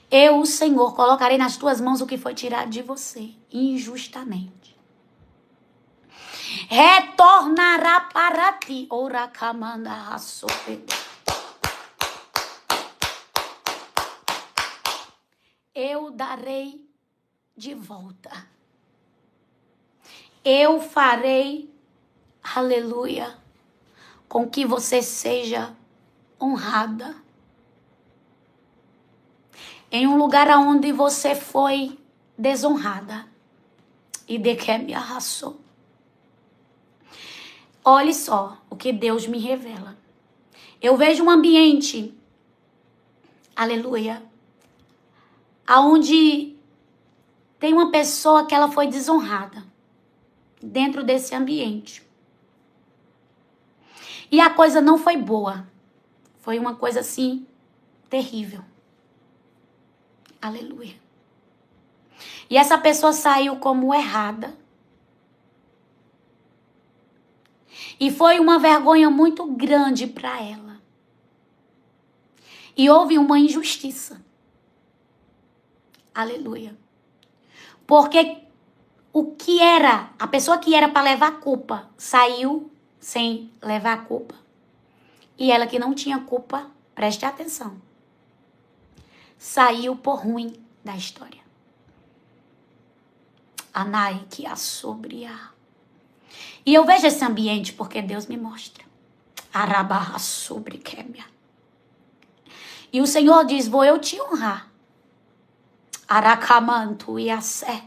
Speaker 1: Eu, o Senhor, colocarei nas tuas mãos o que foi tirado de você, injustamente. Retornará para ti. Eu darei de volta. Eu farei, aleluia, com que você seja honrada. Em um lugar onde você foi desonrada. E de que me arrasou. Olhe só o que Deus me revela. Eu vejo um ambiente, aleluia, aonde tem uma pessoa que ela foi desonrada dentro desse ambiente. E a coisa não foi boa. Foi uma coisa assim, terrível. Aleluia. E essa pessoa saiu como errada. E foi uma vergonha muito grande para ela. E houve uma injustiça. Aleluia. Porque o que era, a pessoa que era para levar a culpa, saiu sem levar a culpa. E ela que não tinha culpa, preste atenção, saiu por ruim da história. Anai que assobria. E eu vejo esse ambiente porque Deus me mostra. Arabarra sobre quebra. E o Senhor diz, vou eu te honrar. Aracamanto e assé.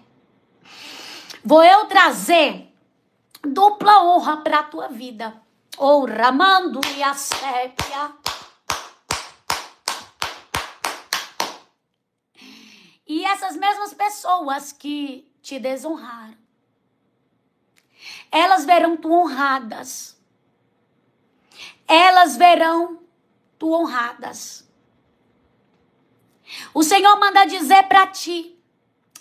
Speaker 1: Vou eu trazer dupla honra para a tua vida. Ou ramando e assépia. E essas mesmas pessoas que te desonraram, elas verão tu honradas. Elas verão tu honradas. O Senhor manda dizer para ti,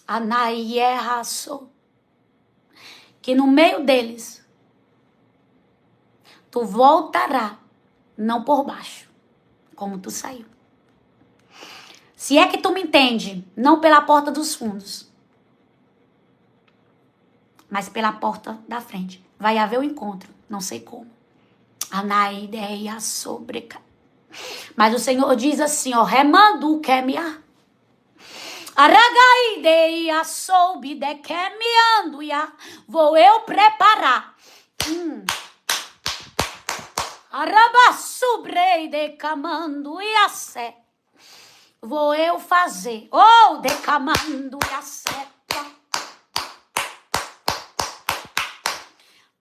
Speaker 1: Anaierraço, que no meio deles, tu voltará, não por baixo, como tu saiu. Se é que tu me entende, não pela porta dos fundos, mas pela porta da frente. Vai haver o encontro, não sei como. Anaideia sobre. Mas o Senhor diz assim, ó, remando quemia. Aragaideia soube de quemiando ya. Vou eu preparar. Arabassubrei de camando ya sé. Vou eu fazer. Oh, de camando ya sé.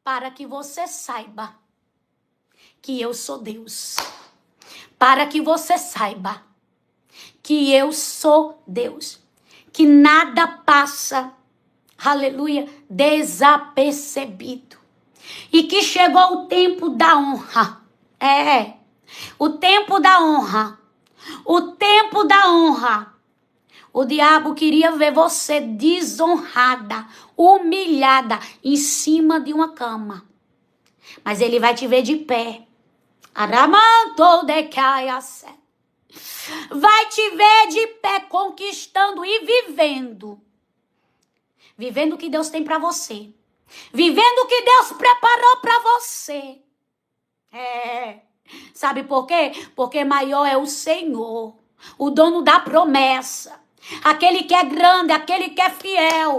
Speaker 1: Para que você saiba que eu sou Deus. Para que você saiba que eu sou Deus. Que nada passa, aleluia, desapercebido. E que chegou o tempo da honra. O tempo da honra. O tempo da honra. O diabo queria ver você desonrada, humilhada, em cima de uma cama. Mas ele vai te ver de pé. Vai te ver de pé, conquistando e vivendo. Vivendo o que Deus tem para você. Vivendo o que Deus preparou para você. Sabe por quê? Porque maior é o Senhor, o dono da promessa. Aquele que é grande, aquele que é fiel,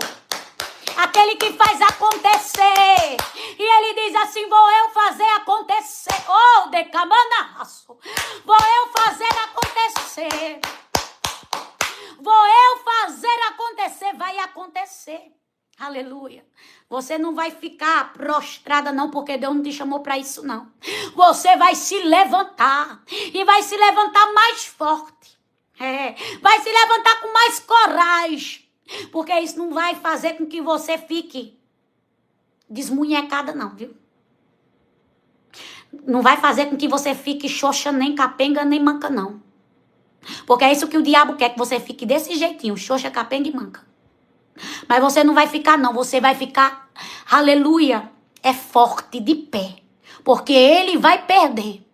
Speaker 1: aquele que faz acontecer. E ele diz assim, vou eu fazer acontecer. Oh, decamanaço. Vou eu fazer acontecer. Vou eu fazer acontecer. Vai acontecer. Aleluia. Você não vai ficar prostrada não, porque Deus não te chamou para isso não. Você vai se levantar. E vai se levantar mais forte. Vai se levantar com mais coragem. Porque isso não vai fazer com que você fique desmunhecada não, viu? Não vai fazer com que você fique xoxa, nem capenga, nem manca não. Porque é isso que o diabo quer, que você fique desse jeitinho, xoxa, capenga e manca. Mas você não vai ficar não, você vai ficar, aleluia, forte, de pé. Porque ele vai perder.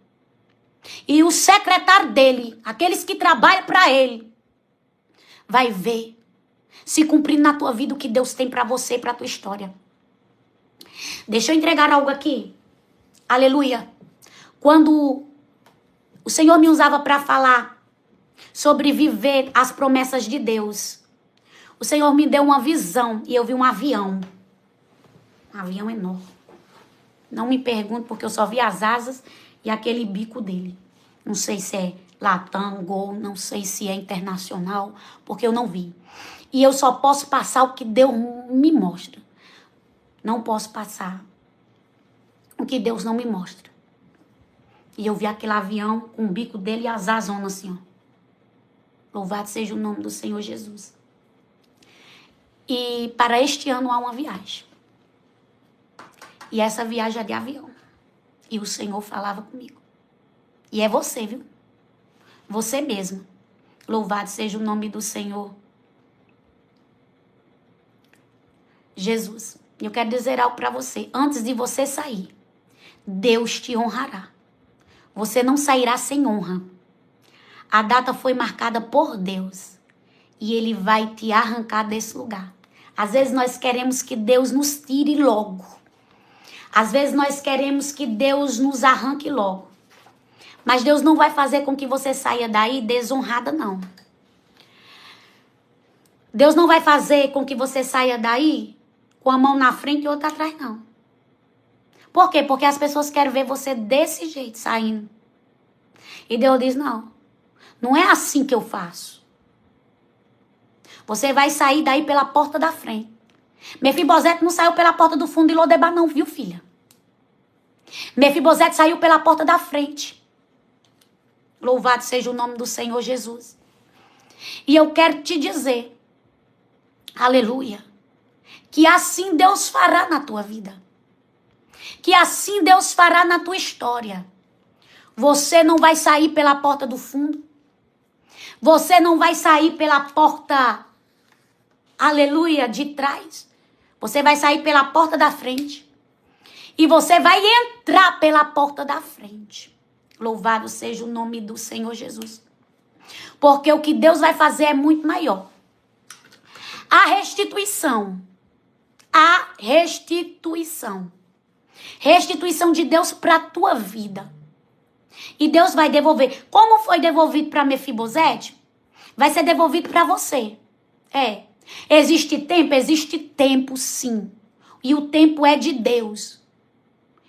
Speaker 1: E o secretário dele, aqueles que trabalham para ele, vai ver se cumprindo na tua vida o que Deus tem para você e para tua história. Deixa eu entregar algo aqui. Aleluia. Quando o Senhor me usava para falar sobre viver as promessas de Deus, o Senhor me deu uma visão e eu vi um avião. Um avião enorme. Não me pergunte porque eu só vi as asas e aquele bico dele. Não sei se é Latam, Gol, não sei se é internacional, porque eu não vi. E eu só posso passar o que Deus me mostra. Não posso passar o que Deus não me mostra. E eu vi aquele avião com o bico dele e as asonas assim, ó. Louvado seja o nome do Senhor Jesus. E para este ano há uma viagem. E essa viagem é de avião. E o Senhor falava comigo. E é você, viu? Você mesmo. Louvado seja o nome do Senhor Jesus. Eu quero dizer algo para você. Antes de você sair, Deus te honrará. Você não sairá sem honra. A data foi marcada por Deus. E Ele vai te arrancar desse lugar. Às vezes nós queremos que Deus nos tire logo. Às vezes nós queremos que Deus nos arranque logo. Mas Deus não vai fazer com que você saia daí desonrada, não. Deus não vai fazer com que você saia daí com a mão na frente e outra atrás, não. Por quê? Porque as pessoas querem ver você desse jeito, saindo. E Deus diz, não. Não é assim que eu faço. Você vai sair daí pela porta da frente. Mefibosete não saiu pela porta do fundo de Lodebar, não, viu, filha? Mefibosete saiu pela porta da frente. Louvado seja o nome do Senhor Jesus. E eu quero te dizer, aleluia, que assim Deus fará na tua vida. Que assim Deus fará na tua história. Você não vai sair pela porta do fundo. Você não vai sair pela porta, aleluia, de trás. Você vai sair pela porta da frente. E você vai entrar pela porta da frente. Louvado seja o nome do Senhor Jesus. Porque o que Deus vai fazer é muito maior. A restituição. A restituição. Restituição de Deus para a tua vida. E Deus vai devolver. Como foi devolvido para Mefibosete, vai ser devolvido para você. É. Existe tempo sim. E o tempo é de Deus.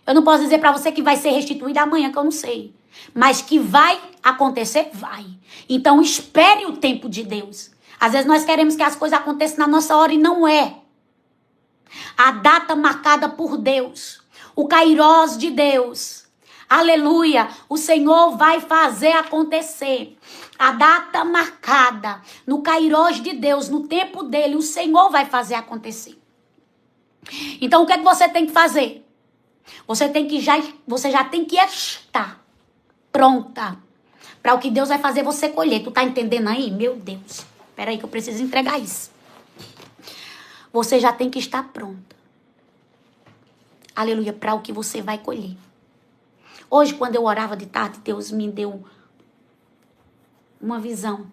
Speaker 1: Eu não posso dizer para você que vai ser restituído amanhã, que eu não sei. Mas que vai acontecer, vai. Então espere o tempo de Deus. Às vezes nós queremos que as coisas aconteçam na nossa hora e não é. A data marcada por Deus. O kairós de Deus. Aleluia. O Senhor vai fazer acontecer. A data marcada no kairós de Deus, no tempo dele, o Senhor vai fazer acontecer. Então o que é que você tem que fazer? Você já tem que estar pronta para o que Deus vai fazer você colher. Tu tá entendendo aí? Meu Deus. Espera aí que eu preciso entregar isso. Você já tem que estar pronta. Aleluia, para o que você vai colher. Hoje, quando eu orava de tarde, Deus me deu uma visão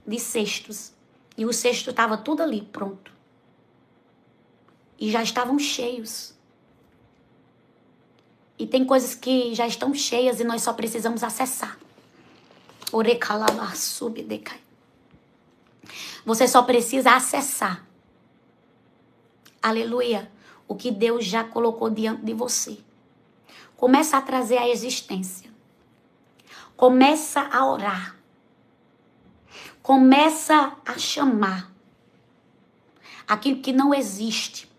Speaker 1: de cestos. E o cesto estava tudo ali, pronto. E já estavam cheios. E tem coisas que já estão cheias e nós só precisamos acessar. Você só precisa acessar. Aleluia. O que Deus já colocou diante de você. Começa a trazer a existência. Começa a orar. Começa a chamar aquilo que não existe.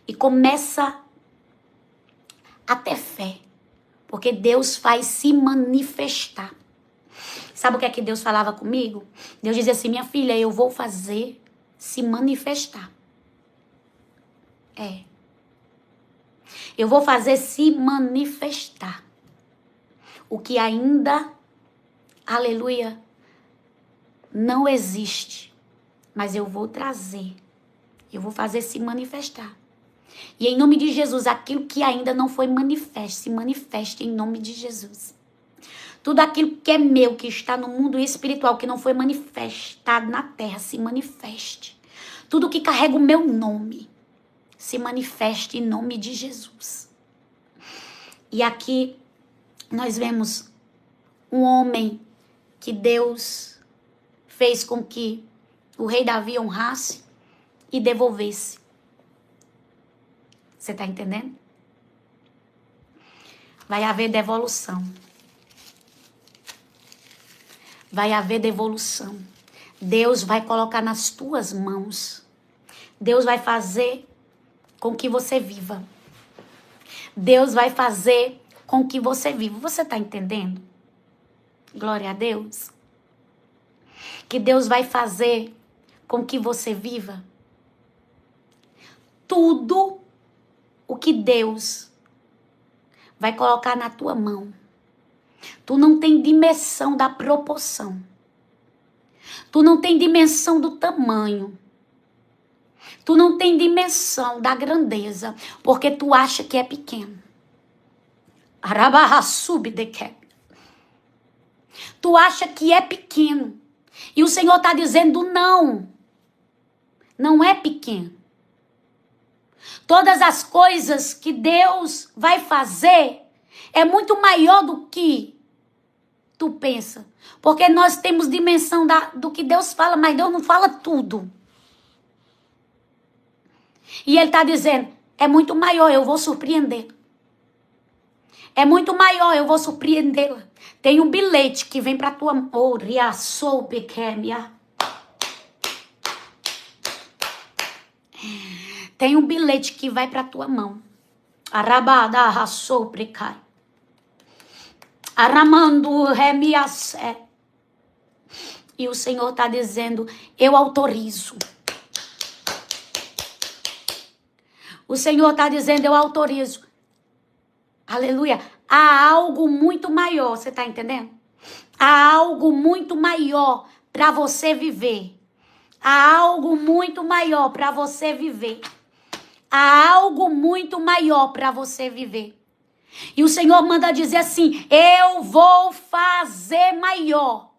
Speaker 1: E começa a ter fé. Porque Deus faz se manifestar. Sabe o que é que Deus falava comigo? Deus dizia assim, minha filha, eu vou fazer se manifestar. É. Eu vou fazer se manifestar. O que ainda, aleluia, não existe. Mas eu vou trazer. Eu vou fazer se manifestar. E em nome de Jesus, aquilo que ainda não foi manifesto, se manifeste em nome de Jesus. Tudo aquilo que é meu, que está no mundo espiritual, que não foi manifestado na terra, se manifeste. Tudo que carrega o meu nome, se manifeste em nome de Jesus. E aqui nós vemos um homem que Deus fez com que o rei Davi honrasse e devolvesse. Você está entendendo? Vai haver devolução. Vai haver devolução. Deus vai colocar nas tuas mãos. Deus vai fazer com que você viva. Deus vai fazer com que você viva. Você está entendendo? Glória a Deus. Que Deus vai fazer com que você viva. Tudo o que Deus vai colocar na tua mão. Tu não tem dimensão da proporção. Tu não tem dimensão do tamanho. Tu não tem dimensão da grandeza, porque tu acha que é pequeno. Tu acha que é pequeno. E o Senhor está dizendo não. Não é pequeno. Todas as coisas que Deus vai fazer é muito maior do que tu pensa. Porque nós temos dimensão do que Deus fala, mas Deus não fala tudo. E Ele está dizendo, é muito maior, eu vou surpreender. É muito maior, eu vou surpreendê-la. Tem um bilhete que vem para tua mão. Tem um bilhete que vai para tua mão. Arabada rassou precai. Aramando remiassé. E o Senhor está dizendo, eu autorizo. O Senhor está dizendo, eu autorizo. Aleluia. Há algo muito maior, você está entendendo? Há algo muito maior para você viver. Há algo muito maior para você viver. Há algo muito maior para você viver. E o Senhor manda dizer assim, eu vou fazer maior.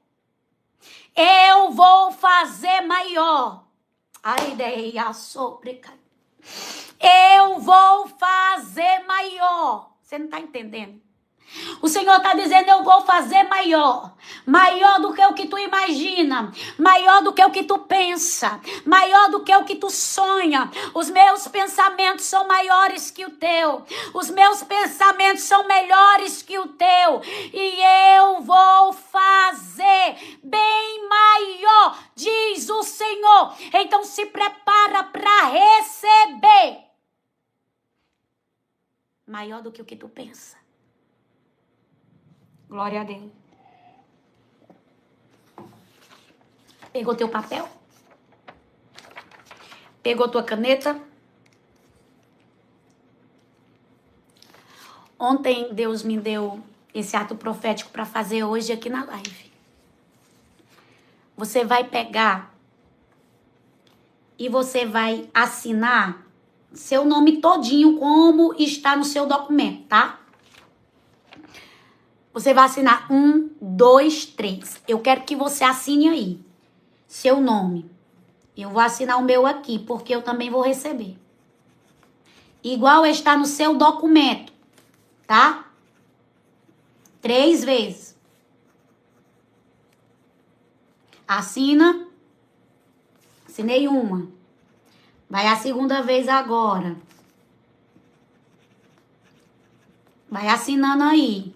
Speaker 1: Eu vou fazer maior. Eu vou fazer maior. Você não está entendendo? O Senhor está dizendo, eu vou fazer maior. Maior do que o que tu imagina. Maior do que o que tu pensa. Maior do que o que tu sonha. Os meus pensamentos são maiores que o teu. Os meus pensamentos são melhores que o teu. E eu vou fazer bem maior, diz o Senhor. Então se prepara para receber. Maior do que o que tu pensa. Glória a Deus. Pegou teu papel? Pegou tua caneta? Ontem Deus me deu esse ato profético para fazer hoje aqui na live. Você vai pegar e você vai assinar seu nome todinho como está no seu documento, tá? Você vai assinar 1, 2, 3. Eu quero que você assine aí seu nome. Eu vou assinar o meu aqui, porque eu também vou receber. Igual está no seu documento, tá? 3 vezes. Assina. Assinei uma. Vai a segunda vez agora. Vai assinando aí.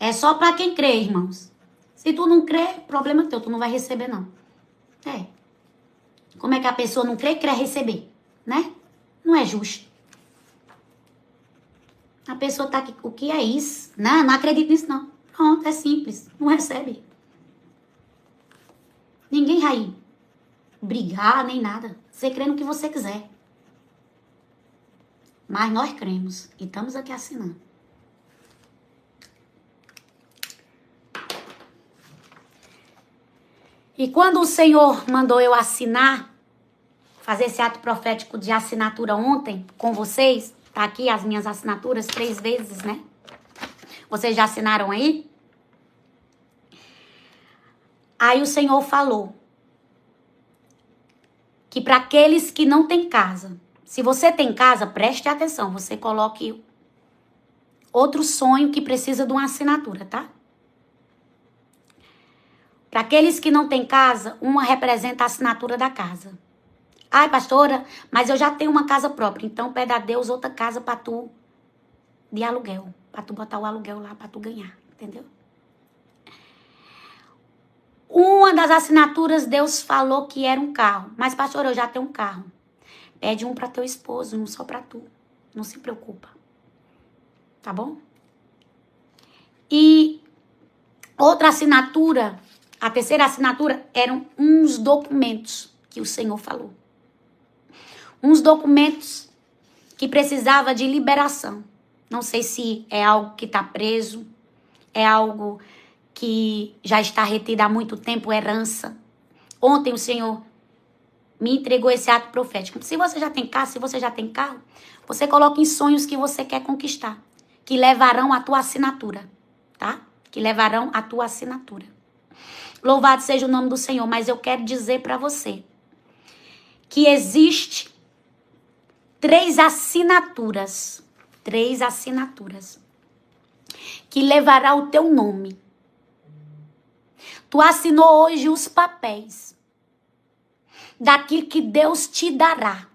Speaker 1: É só para quem crê, irmãos. Se tu não crê, problema teu, tu não vai receber, não. É. Como é que a pessoa não crê e quer receber, né? Não é justo. A pessoa tá aqui, o que é isso? Não acredito nisso, não. Pronto, é simples, não recebe. Ninguém vai brigar, nem nada. Você crê no que você quiser. Mas nós cremos e estamos aqui assinando. E quando o Senhor mandou eu assinar, fazer esse ato profético de assinatura ontem com vocês, tá aqui as minhas assinaturas 3 vezes, né? Vocês já assinaram aí? Aí o Senhor falou que para aqueles que não têm casa, se você tem casa, preste atenção, você coloque outro sonho que precisa de uma assinatura, tá? Para aqueles que não têm casa, uma representa a assinatura da casa. Ai, pastora, mas eu já tenho uma casa própria. Então, pede a Deus outra casa para tu de aluguel. Pra tu botar o aluguel lá, pra tu ganhar, entendeu? Uma das assinaturas, Deus falou que era um carro. Mas, pastor, eu já tenho um carro. Pede um para teu esposo, um só para tu. Não se preocupa. Tá bom? E outra assinatura, a terceira assinatura, eram uns documentos que o Senhor falou. Uns documentos que precisava de liberação. Não sei se é algo que está preso, é algo que já está retido há muito tempo, herança. Ontem o Senhor me entregou esse ato profético. Se você já tem casa, se você já tem carro, você coloca em sonhos que você quer conquistar, que levarão a tua assinatura, tá? Que levarão a tua assinatura. Louvado seja o nome do Senhor, mas eu quero dizer para você que existe três assinaturas que levará o teu nome. Tu assinou hoje os papéis daquilo que Deus te dará.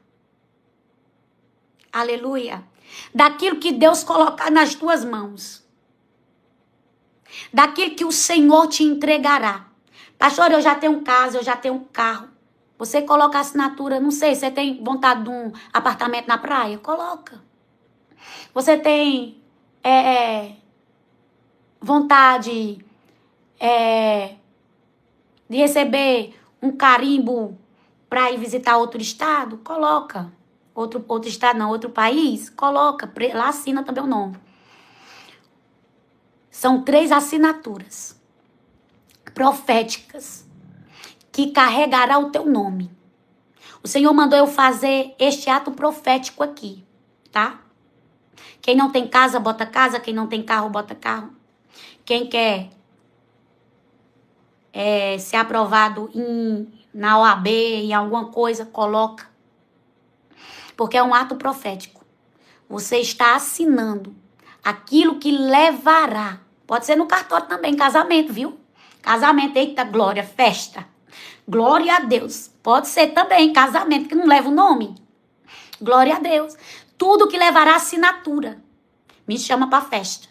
Speaker 1: Aleluia. Daquilo que Deus colocar nas tuas mãos. Daquilo que o Senhor te entregará. Pastor, eu já tenho casa, eu já tenho um carro. Você coloca a assinatura, não sei, você tem vontade de um apartamento na praia? Coloca. Você tem vontade de receber um carimbo para ir visitar outro estado? Coloca. Outro estado não, outro país? Coloca. Lá assina também o nome. São 3 assinaturas proféticas que carregará o teu nome. O Senhor mandou eu fazer este ato profético aqui, tá? Quem não tem casa, bota casa. Quem não tem carro, bota carro. Quem quer ser aprovado na OAB, em alguma coisa, coloca. Porque é um ato profético. Você está assinando aquilo que levará. Pode ser no cartório também, casamento, viu? Casamento, eita, glória, festa. Glória a Deus. Pode ser também casamento, que não leva o nome. Glória a Deus. Tudo que levará assinatura. Me chama para festa.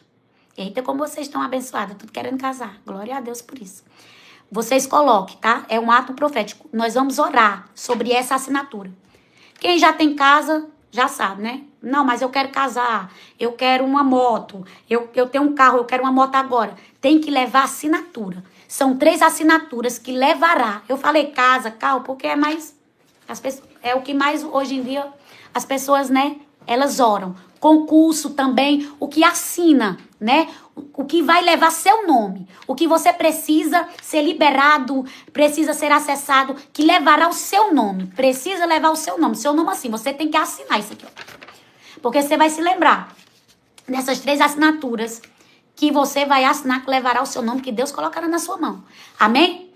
Speaker 1: Eita, como vocês estão abençoados, tudo querendo casar. Glória a Deus por isso. Vocês coloquem, tá? É um ato profético. Nós vamos orar sobre essa assinatura. Quem já tem casa, já sabe, né? Não, mas eu quero casar, eu quero uma moto, eu tenho um carro, eu quero uma moto agora. Tem que levar assinatura. São 3 assinaturas que levará. Eu falei casa, carro, porque é mais... é o que mais, hoje em dia, as pessoas, né? Elas oram. Concurso também, o que assina, né? O que vai levar seu nome. O que você precisa ser liberado, precisa ser acessado, que levará o seu nome. Precisa levar o seu nome. Seu nome assim, você tem que assinar isso aqui, ó. Porque você vai se lembrar dessas 3 assinaturas que você vai assinar, que levará o seu nome, que Deus colocará na sua mão. Amém?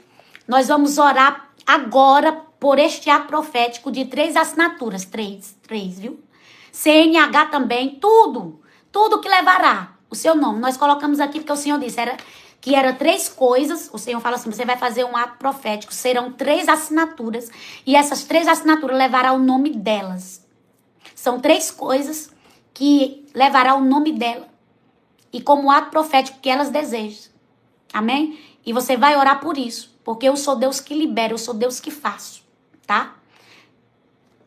Speaker 1: Nós vamos orar agora por este ato profético de 3 assinaturas. 3, viu? CNH também, tudo que levará o seu nome. Nós colocamos aqui porque o Senhor disse que era 3 coisas. O Senhor fala assim, você vai fazer um ato profético, serão 3 assinaturas e essas 3 assinaturas levará o nome delas. São 3 coisas que levará o nome dela e como ato profético que elas desejam. Amém? E você vai orar por isso, porque eu sou Deus que libera, eu sou Deus que faço, tá?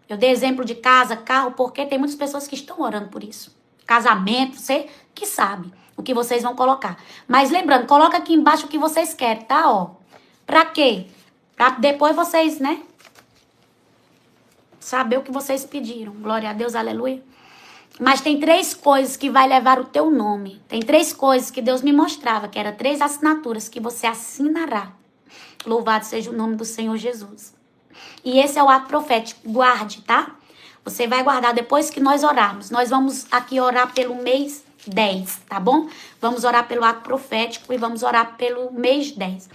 Speaker 1: Eu dei exemplo de casa, carro, porque tem muitas pessoas que estão orando por isso. Casamento, você que sabe o que vocês vão colocar. Mas lembrando, coloca aqui embaixo o que vocês querem, tá? Ó, pra quê? Pra depois vocês, né? Saber o que vocês pediram. Glória a Deus, aleluia. Mas tem 3 coisas que vai levar o teu nome. Tem 3 coisas que Deus me mostrava, que eram 3 assinaturas que você assinará. Louvado seja o nome do Senhor Jesus. E esse é o ato profético. Guarde, tá? Você vai guardar depois que nós orarmos. Nós vamos aqui orar pelo mês 10, tá bom? Vamos orar pelo ato profético e vamos orar pelo mês 10.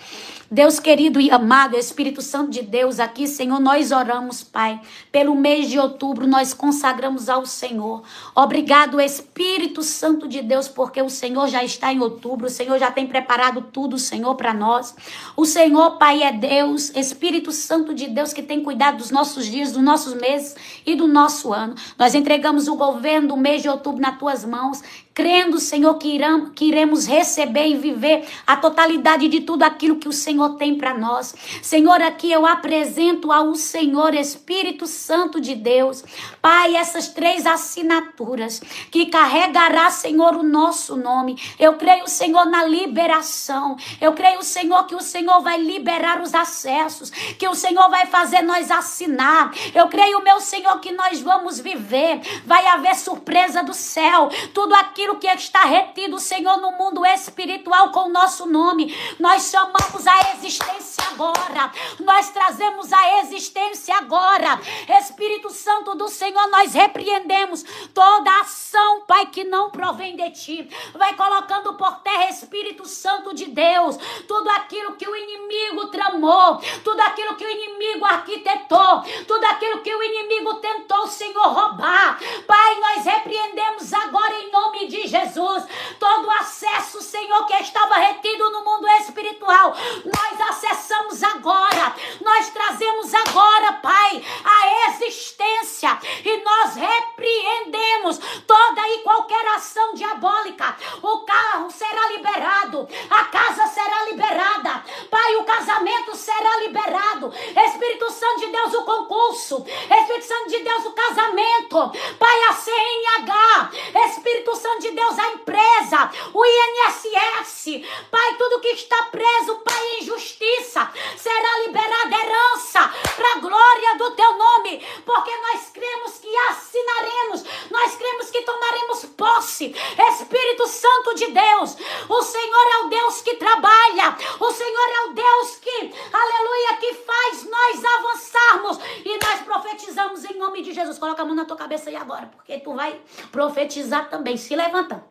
Speaker 1: Deus querido e amado, Espírito Santo de Deus, aqui, Senhor, nós oramos, Pai, pelo mês de outubro, nós consagramos ao Senhor. Obrigado, Espírito Santo de Deus, porque o Senhor já está em outubro, o Senhor já tem preparado tudo, Senhor, para nós. O Senhor, Pai, é Deus, Espírito Santo de Deus, que tem cuidado dos nossos dias, dos nossos meses e do nosso ano. Nós entregamos o governo do mês de outubro nas tuas mãos. crendo, Senhor, que iremos receber e viver a totalidade de tudo aquilo que o Senhor tem para nós. Senhor, aqui eu apresento ao Senhor, Espírito Santo de Deus, Pai, essas 3 assinaturas que carregará, Senhor, o nosso nome. Eu creio, Senhor, na liberação. Eu creio, Senhor, que o Senhor vai liberar os acessos, que o Senhor vai fazer nós assinar. Eu creio, meu Senhor, que nós vamos viver. Vai haver surpresa do céu. Tudo aquilo que está retido, Senhor, no mundo espiritual com o nosso nome, nós chamamos a existência agora. Nós trazemos a existência agora. Espírito Santo do Senhor, nós repreendemos toda ação, Pai, que não provém de Ti. Vai colocando por terra, Espírito Santo de Deus, tudo aquilo que o inimigo tramou, tudo aquilo que o inimigo arquitetou, tudo aquilo que o inimigo tentou, Senhor, roubar. Pai, nós repreendemos agora em nome de Jesus todo acesso, Senhor, que estava retido no mundo espiritual. Nós acessamos agora, nós trazemos agora, Pai, a existência, e nós repreendemos toda e qualquer ação diabólica. O carro será liberado, a casa será liberada, Pai, o casamento será liberado. Espírito Santo de Deus, o concurso, Espírito Santo de Deus, o casamento, Pai, a CNH, Espírito Santo de Deus, a empresa, o INSS, Pai, tudo que está preso, Pai, em justiça, será liberada herança para a glória do Teu nome, porque nós cremos que assinaremos, nós cremos que tomaremos posse. Espírito Santo de Deus, o Senhor é o Deus que trabalha, o Senhor é o Deus que, aleluia, que faz nós avançarmos, e nós profetizamos em nome de Jesus. Coloca a mão na tua cabeça aí agora, porque tu vai profetizar também. Se levanta.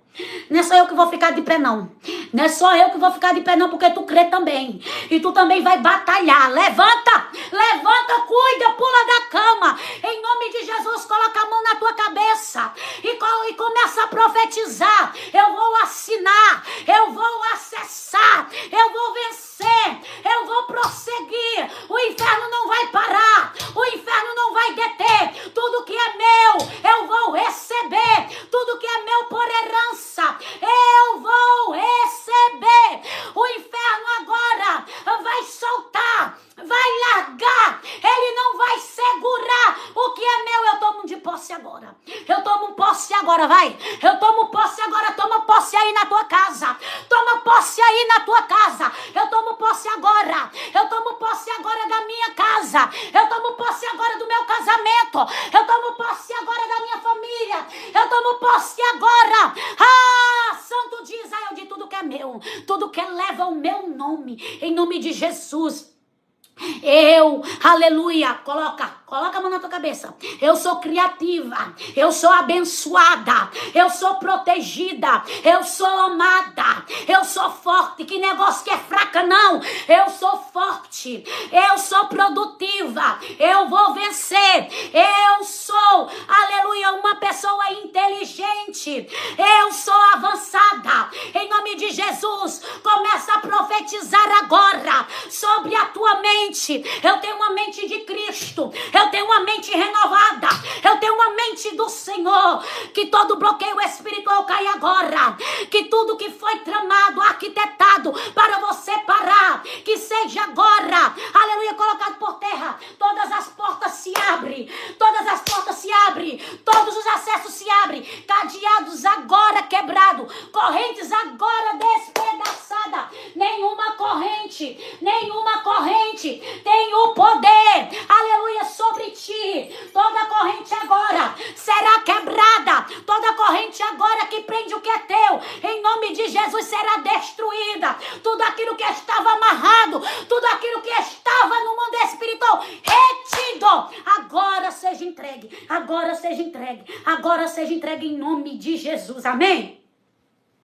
Speaker 1: Não é só eu que vou ficar de pé, não. Não é só eu que vou ficar de pé, não, porque tu crê também. E tu também vai batalhar. Levanta, levanta, cuida, pula da cama. Em nome de Jesus, coloca a mão na tua cabeça e começa a profetizar. Eu vou assinar, eu vou acessar, eu vou vencer, eu vou prosseguir. O inferno não vai parar, o inferno não vai deter. Tudo que é meu, eu vou receber. Tudo que é meu por herança, eu vou receber. O inferno agora vai soltar, vai largar, ele não vai segurar o que é meu. Eu tomo de posse agora, eu tomo posse agora, vai, eu tomo posse agora. Toma posse aí na tua casa, toma posse aí na tua casa. Eu tomo posse agora, eu tomo posse agora da minha casa, eu tomo posse agora do meu casamento, eu tomo posse agora da minha família, eu tomo posse agora, Santo de Israel, de tudo que é meu, tudo que leva o meu nome, em nome de Jesus. Eu, aleluia, coloca a mão na tua cabeça. Eu sou criativa, eu sou abençoada, eu sou protegida, eu sou amada, eu sou forte. Que negócio que é fraca, não. Eu sou forte, eu sou produtiva, eu vou vencer. Eu sou, aleluia, uma pessoa inteligente, eu sou avançada. Em nome de Jesus, começa a profetizar agora sobre a tua mente. Eu tenho uma mente de Cristo, eu tenho uma mente renovada, eu tenho uma mente do Senhor. Que todo bloqueio espiritual caia agora, que tudo que foi tramado, arquitetado para você parar, que seja agora, aleluia, colocado por terra. Todas as portas se abrem, todas as portas se abrem, todos os acessos se abrem, cadeados agora quebrados, correntes agora despedaçadas. Nenhuma corrente tem o poder, aleluia, sobre ti. Toda corrente agora será quebrada, toda corrente agora que prende o que é teu, em nome de Jesus, será destruída. Tudo aquilo que estava amarrado, tudo aquilo que estava no mundo espiritual retido, agora seja entregue, agora seja entregue, agora seja entregue em nome de Jesus, amém?